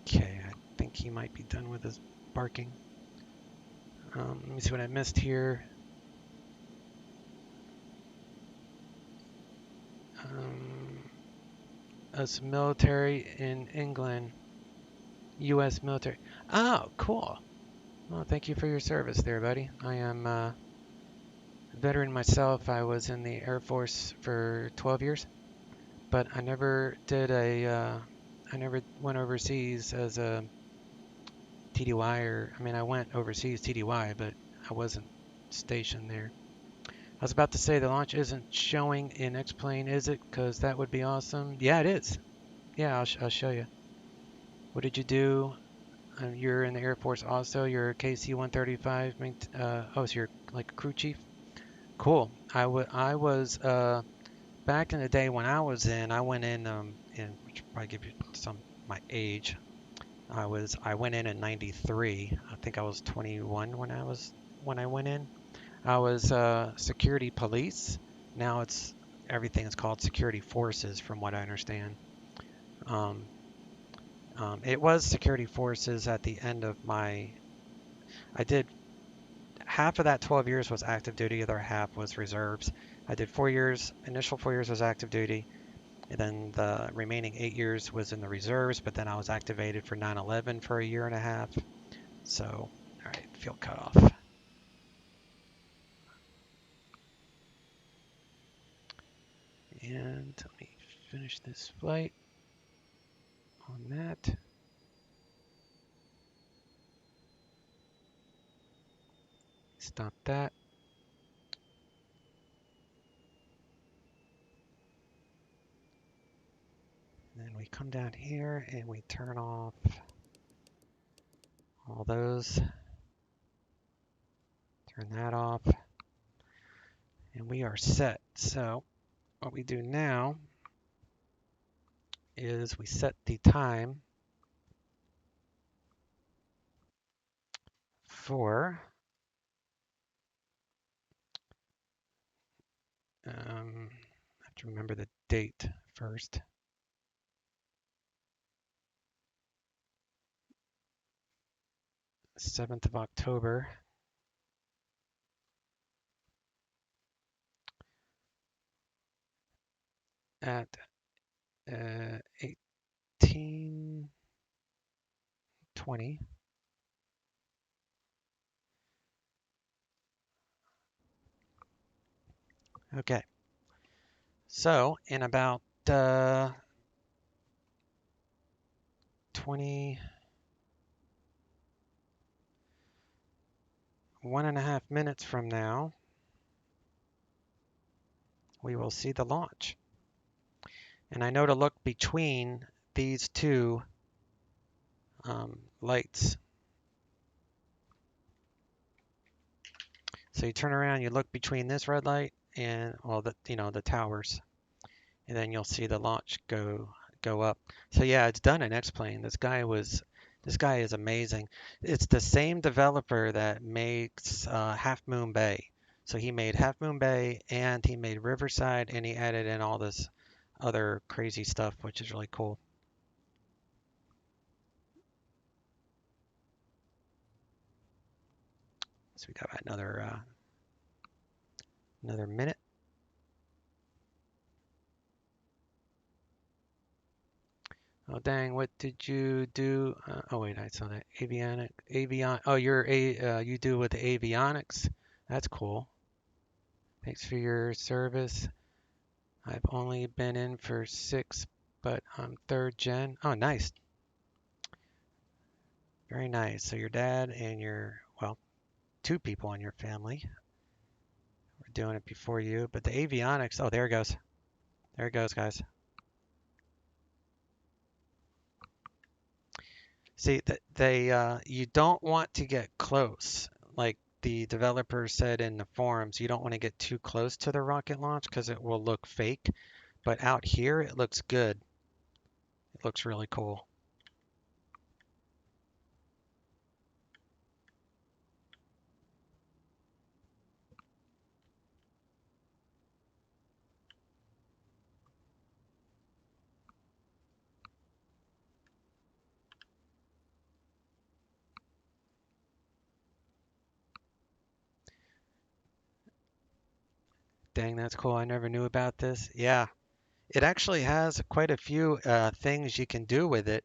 Speaker 12: Okay, I think he might be done with his barking. Let me see what I missed here. Us military in England, U.S. military. Oh, cool. Well, thank you for your service there, buddy. I am a veteran myself. I was in the Air Force for 12 years, but I never did I never went overseas as a TDY, I went overseas TDY, but I wasn't stationed there. I was about to say the launch isn't showing in X-Plane, is it? Because that would be awesome. Yeah, it is. Yeah, I'll show you. What did you do? You're in the Air Force also. You're a KC-135. Oh, so you're like a crew chief? Cool. I was, back in the day when I was in, I went in, which will probably give you my age. I went in 93. I think I was 21 when I went in. I was security police. Now everything is called security forces, from what I understand. It was security forces at the end of I did half of that 12 years was active duty, the other half was reserves. I did 4 years, initial 4 years was active duty, and then the remaining 8 years was in the reserves, but then I was activated for 9/11 for a year and a half. So, all right, fuel cutoff. And let me finish this flight on that. Stop that. And then we come down here and we turn off all those. Turn that off. And we are set. So what we do now is we set the time for I have to remember the date first. th of October. At 18:20. Okay. So in about 21.5 minutes from now, we will see the launch. And I know to look between these two lights. So you turn around, you look between this red light and the towers, and then you'll see the launch go up. So yeah, it's done in X-Plane. This guy is amazing. It's the same developer that makes Half Moon Bay. So he made Half Moon Bay and he made Riverside, and he added in all this other crazy stuff, which is really cool. So we got another minute. Oh dang! What did you do? Oh wait, I saw that avion. Oh, you do with the avionics. That's cool. Thanks for your service. I've only been in for 6, but I'm 3rd gen. Oh, nice. Very nice. So your dad and well, 2 people in your family were doing it before you. But the avionics, oh, there it goes. There it goes, guys. See, you don't want to get close. Like the developer said in the forums, you don't want to get too close to the rocket launch because it will look fake. But out here, it looks good. It looks really cool. Dang, that's cool. I never knew about this. Yeah, it actually has quite a few things you can do with it.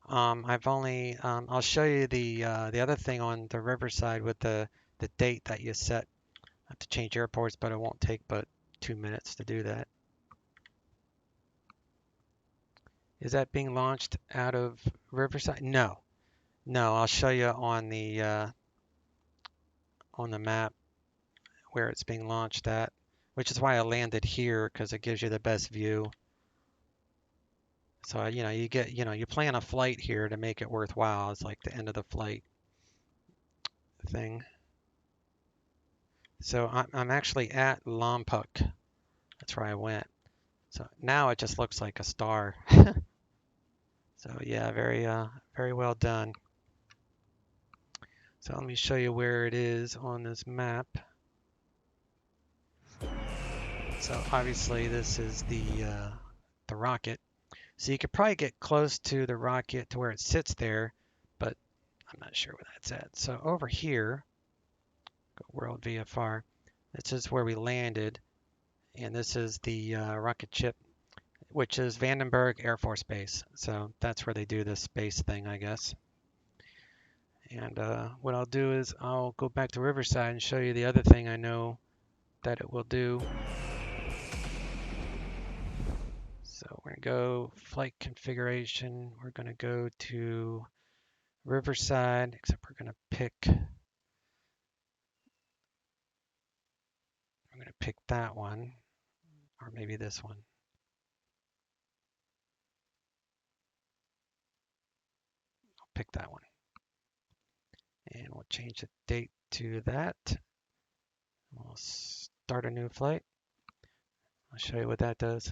Speaker 12: I'll show you the other thing on the Riverside with the date that you set. I have to change airports, but it won't take but 2 minutes to do that. Is that being launched out of Riverside? No, I'll show you on the map where it's being launched at, which is why I landed here, because it gives you the best view. So you plan a flight here to make it worthwhile. It's like the end of the flight thing. So I'm actually at Lompoc. That's where I went. So now it just looks like a star. So yeah, very well done. So let me show you where it is on this map. So obviously this is the rocket. So you could probably get close to the rocket to where it sits there, but I'm not sure where that's at. So over here, go World VFR. This is where we landed, and this is the rocket ship, which is Vandenberg Air Force Base. So that's where they do this space thing, I guess. And what I'll do is I'll go back to Riverside and show you the other thing I know that it will do. So we're going to go flight configuration. We're going to go to Riverside, except we're going to pick that one, or maybe this one. I'll pick that one. And we'll change the date to that. We'll start a new flight. I'll show you what that does.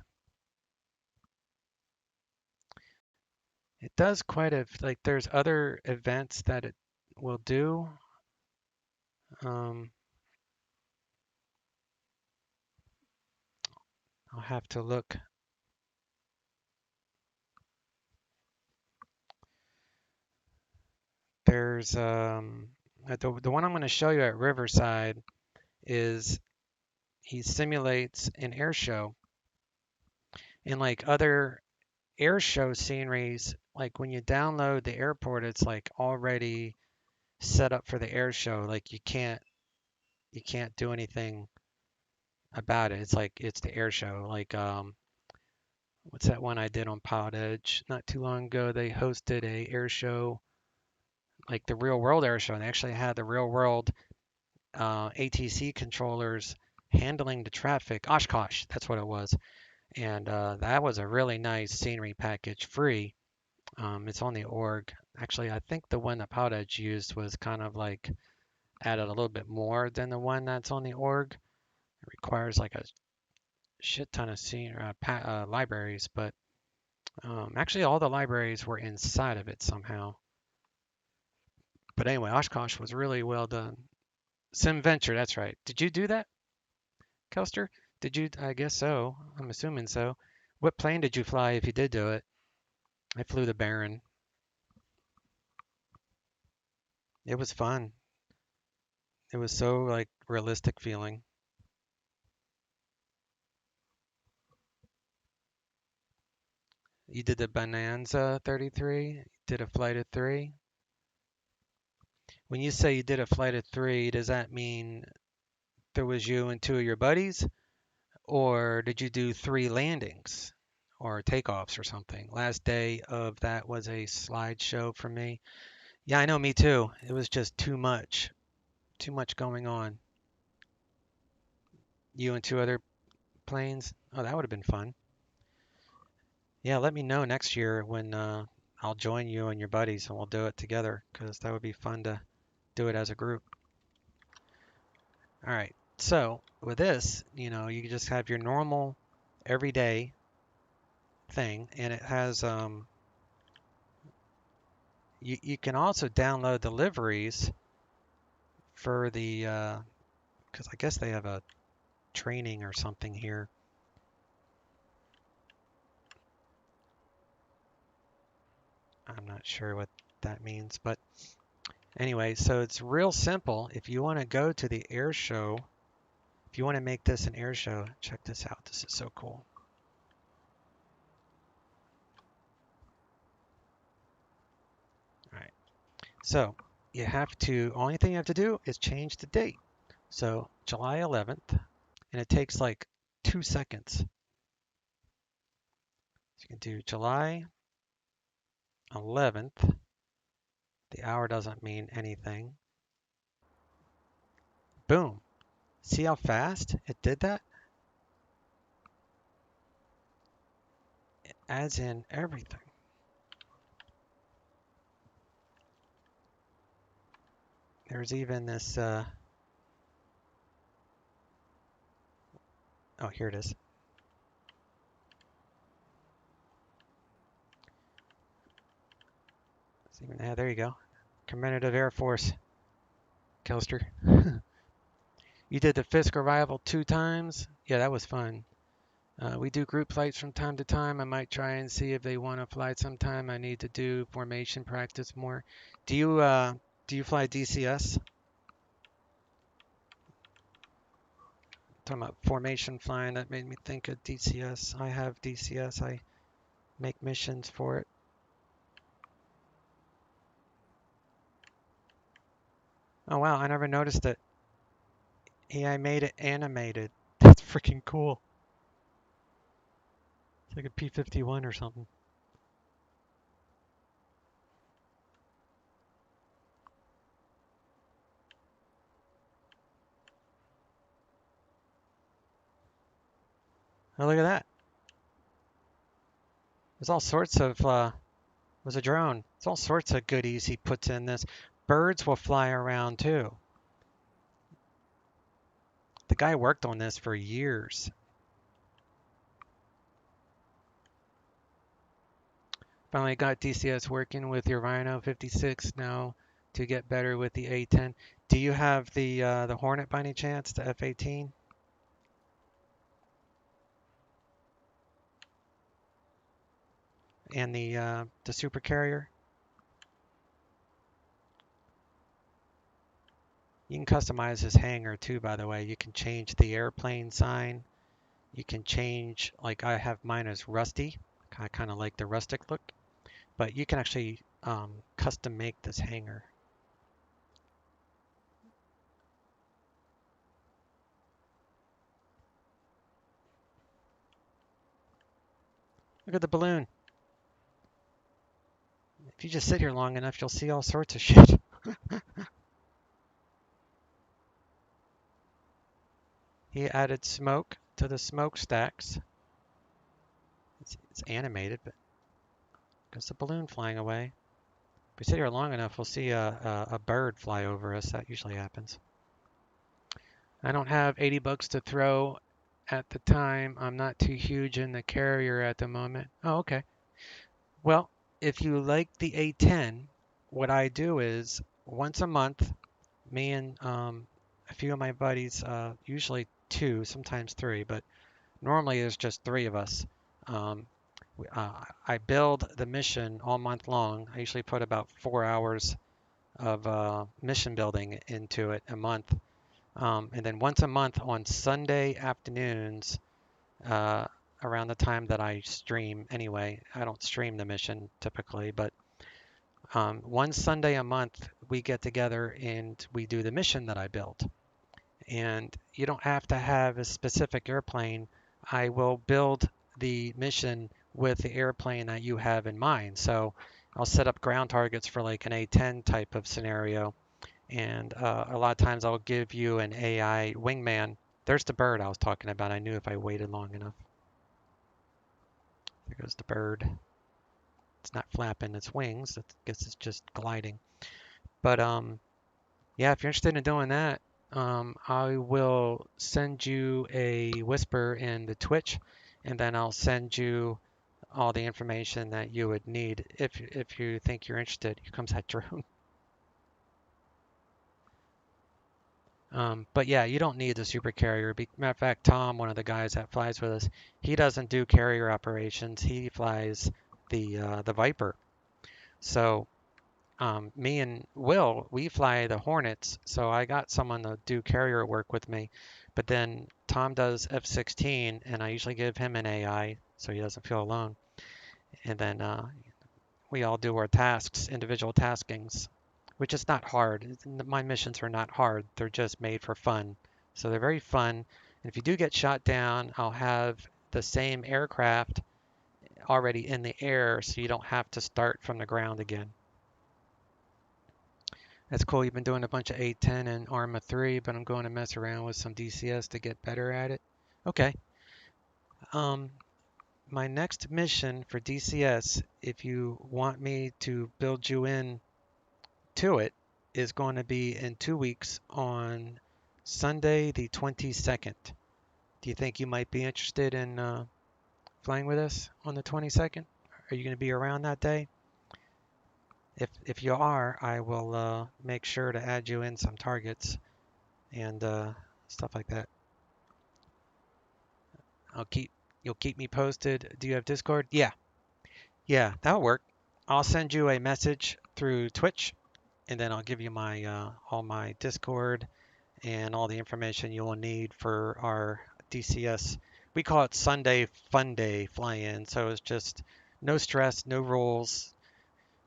Speaker 12: It does quite a, like there's other events that it will do. I'll have to look. There's the one I'm going to show you at Riverside is he simulates an air show. And like other air show sceneries, like when you download the airport, it's like already set up for the air show. Like you can't do anything about it. It's like it's the air show. Like what's that one I did on PilotEdge not too long ago? They hosted a air show, like the real world air show, and they actually had the real world ATC controllers handling the traffic. Oshkosh, that's what it was. And that was a really nice scenery package, free. It's on the org. Actually, I think the one that PilotEdge used was kind of like added a little bit more than the one that's on the org. It requires like a shit ton of libraries, but actually all the libraries were inside of it somehow. But anyway, Oshkosh was really well done. SimVenture, that's right. Did you do that, Kelster? Did you? I guess so. I'm assuming so. What plane did you fly if you did do it? I flew the Baron. It was fun. It was so like realistic feeling. You did the Bonanza 33, did a flight of 3. When you say you did a flight of 3, does that mean there was you and 2 of your buddies? Or did you do 3 landings or takeoffs or something? Last day of that was a slideshow for me. Yeah, I know, me too. It was just too much going on. You and 2 other planes? Oh, that would have been fun. Yeah, let me know next year when I'll join you and your buddies and we'll do it together, because that would be fun to do it as a group. All right, so with this, you just have your normal everyday thing, and it has you can also download the liveries for the because I guess they have a training or something here. I'm not sure what that means, but anyway, so it's real simple. If you want to go to the air show, if you want to make this an air show, check this out. This is so cool. All right. So you have to, only thing you have to do is change the date. So July 11th, and it takes like 2 seconds. So you can do July 11th. The hour doesn't mean anything. Boom. See how fast it did that? It adds in everything. There's even this, oh, here it is. It's even, yeah, there you go. Commemorative Air Force, Kelster. You did the Fisk arrival 2 times. Yeah, that was fun. We do group flights from time to time. I might try and see if they want to fly sometime. I need to do formation practice more. Do you fly DCS? Talking about formation flying, that made me think of DCS. I have DCS. I make missions for it. Oh wow, I never noticed it. Yeah, I made it animated. That's freaking cool. It's like a P-51 or something. Oh, look at that. There's all sorts of, was a drone. There's all sorts of goodies he puts in this. Birds will fly around too. The guy worked on this for years. Finally got DCS working with your Rhino 56 now to get better with the A10. Do you have the Hornet by any chance, the F-18? And the super carrier? You can customize his hangar too, by the way. You can change the airplane sign. You can change, like I have mine as rusty. I kind of like the rustic look. But you can actually custom make this hangar. Look at the balloon. If you just sit here long enough, you'll see all sorts of shit. He added smoke to the smokestacks. It's animated, but there's a balloon flying away. If we sit here long enough, we'll see a bird fly over us. That usually happens. I don't have 80 bucks to throw at the time. I'm not too huge in the carrier at the moment. Oh, okay. Well, if you like the A10, what I do is once a month, me and a few of my buddies, usually 2, sometimes 3, but normally there's just 3 of us. I build the mission all month long. I usually put about 4 hours of mission building into it a month. And then once a month on Sunday afternoons, around the time that I stream anyway, I don't stream the mission typically, but one Sunday a month we get together and we do the mission that I built. And you don't have to have a specific airplane. I will build the mission with the airplane that you have in mind. So I'll set up ground targets for like an A10 type of scenario. And a lot of times I'll give you an AI wingman. There's the bird I was talking about. I knew if I waited long enough. There goes the bird. It's not flapping its wings. I guess it's just gliding. But yeah, if you're interested in doing that, I will send you a whisper in the Twitch, and then I'll send you all the information that you would need if you think you're interested. Here comes that drone. But yeah, you don't need the super carrier. Matter of fact, Tom, one of the guys that flies with us, he doesn't do carrier operations. He flies the Viper. So me and Will, we fly the Hornets. So I got someone to do carrier work with me. But then Tom does F-16, and I usually give him an AI so he doesn't feel alone. And then we all do our tasks, individual taskings, which is not hard. My missions are not hard. They're just made for fun. So they're very fun. And if you do get shot down, I'll have the same aircraft already in the air so you don't have to start from the ground again. That's cool. You've been doing a bunch of A10 and Arma 3, but I'm going to mess around with some DCS to get better at it. Okay. My next mission for DCS, if you want me to build you in to it, is going to be in 2 weeks on Sunday the 22nd. Do you think you might be interested in flying with us on the 22nd? Are you going to be around that day? If you are, I will make sure to add you in some targets and stuff like that. You'll keep me posted. Do you have Discord? Yeah, that'll work. I'll send you a message through Twitch, and then I'll give you my all my Discord and all the information you will need for our DCS. We call it Sunday Fun Day fly-in, so it's just no stress, no rules.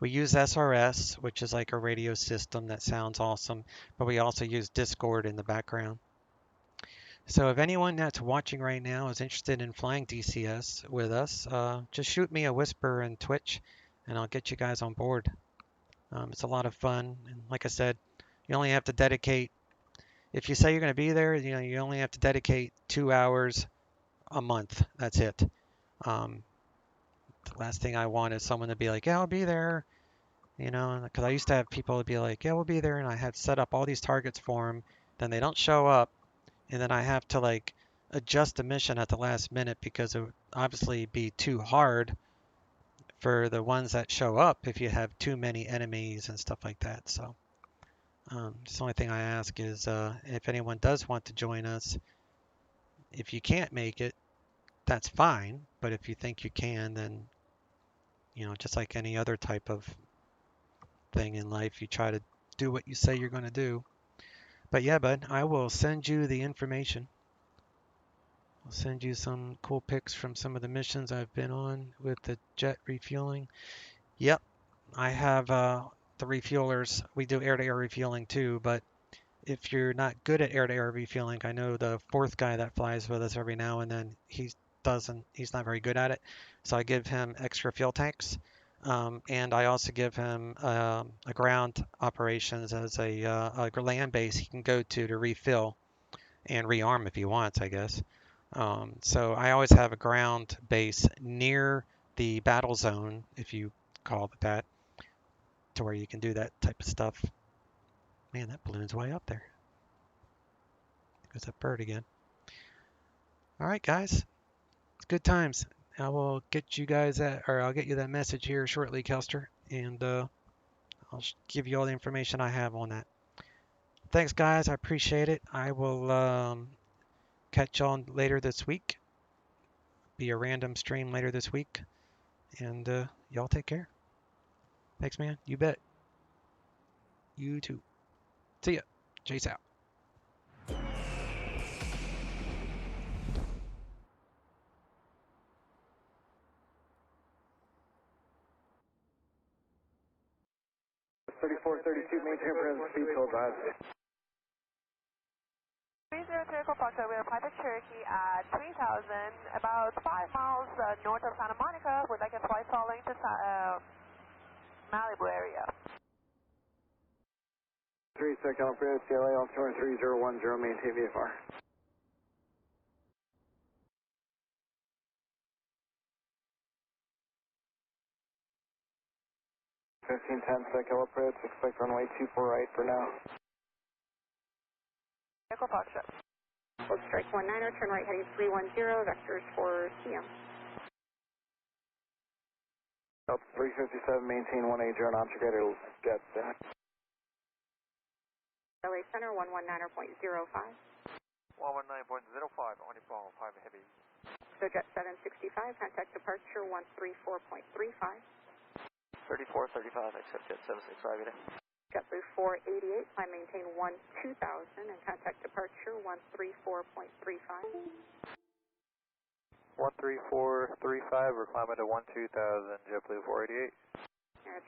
Speaker 12: We use SRS, which is like a radio system that sounds awesome, but we also use Discord in the background. So if anyone that's watching right now is interested in flying DCS with us, just shoot me a whisper in Twitch, and I'll get you guys on board. It's a lot of fun, and like I said, you only have to dedicate. If you say you're going to be there, you only have to dedicate 2 hours a month. That's it. The last thing I want is someone to be like, yeah, I'll be there. Because I used to have people be like, yeah, we'll be there, and I had set up all these targets for them, then they don't show up, and then I have to like adjust the mission at the last minute because it would obviously be too hard for the ones that show up if you have too many enemies and stuff like that. So just the only thing I ask is if anyone does want to join us, if you can't make it, that's fine. But if you think you can, then just like any other type of thing in life, you try to do what you say you're going to do. But yeah, bud, I will send you the information. I'll send you some cool pics from some of the missions I've been on with the jet refueling. Yep, I have the refuelers. We do air-to-air refueling too, but if you're not good at air-to-air refueling, I know the fourth guy that flies with us every now and then, he's not very good at it. So I give him extra fuel tanks. And I also give him a ground operations as a land base he can go to refill and rearm if he wants, I guess. So I always have a ground base near the battle zone, if you call it that, to where you can do that type of stuff. Man, that balloon's way up there. There's that bird again. All right, guys. It's good times. I will get you guys I'll get you that message here shortly, Kelster, and I'll give you all the information I have on that. Thanks, guys. I appreciate it. I will catch on later this week. Be a random stream later this week. And y'all take care. Thanks, man. You bet. You too. See ya. Chase out.
Speaker 8: Maintain present speed, hold drive.
Speaker 5: 303 Echo Foxtrot, we are Private Cherokee at 3000, about 5 miles north of Santa Monica. Would like a flight following to Malibu area.
Speaker 8: 3 second operator, CLA, altimeter 3010, maintain VFR. 1510, second operator, expect runway 24 right for now.
Speaker 5: Echo Foxtrot. Hold strike 19er, turn right heading 310, vectors for CM.
Speaker 8: Up 357, maintain 180 on object radar, jet.
Speaker 5: LA Center 119.05.
Speaker 1: 119.05, only ball 5 heavy.
Speaker 5: So jet 765, contact departure 134.35.
Speaker 3: 3435, accept jet 765, good day.
Speaker 5: JetBlue 488, climb maintain 2000 and contact departure 134.35.
Speaker 1: 13435, we're climbing to 12000, JetBlue 488.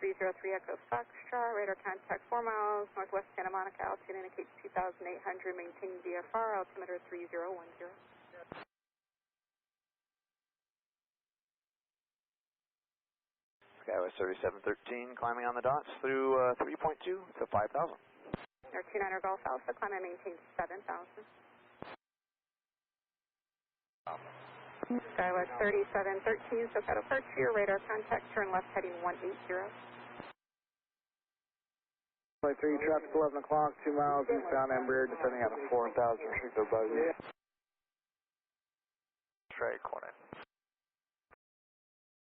Speaker 5: 303 Echo Foxtrot, radar contact 4 miles northwest Santa Monica, altitude indicates 2800, maintain VFR, altimeter 3010.
Speaker 3: Skywest 3713, climbing on the dots through 3.2 to 5,000.
Speaker 5: Air 29er Golf Alpha, climb and maintain 7,000. Skywest 3713, SoCal departure, radar contact, turn left heading 180.
Speaker 8: Flight 3, traffic 11 o'clock, 2 miles eastbound Embraer, descending out of 4,000, restricted above you.
Speaker 1: Strike 1.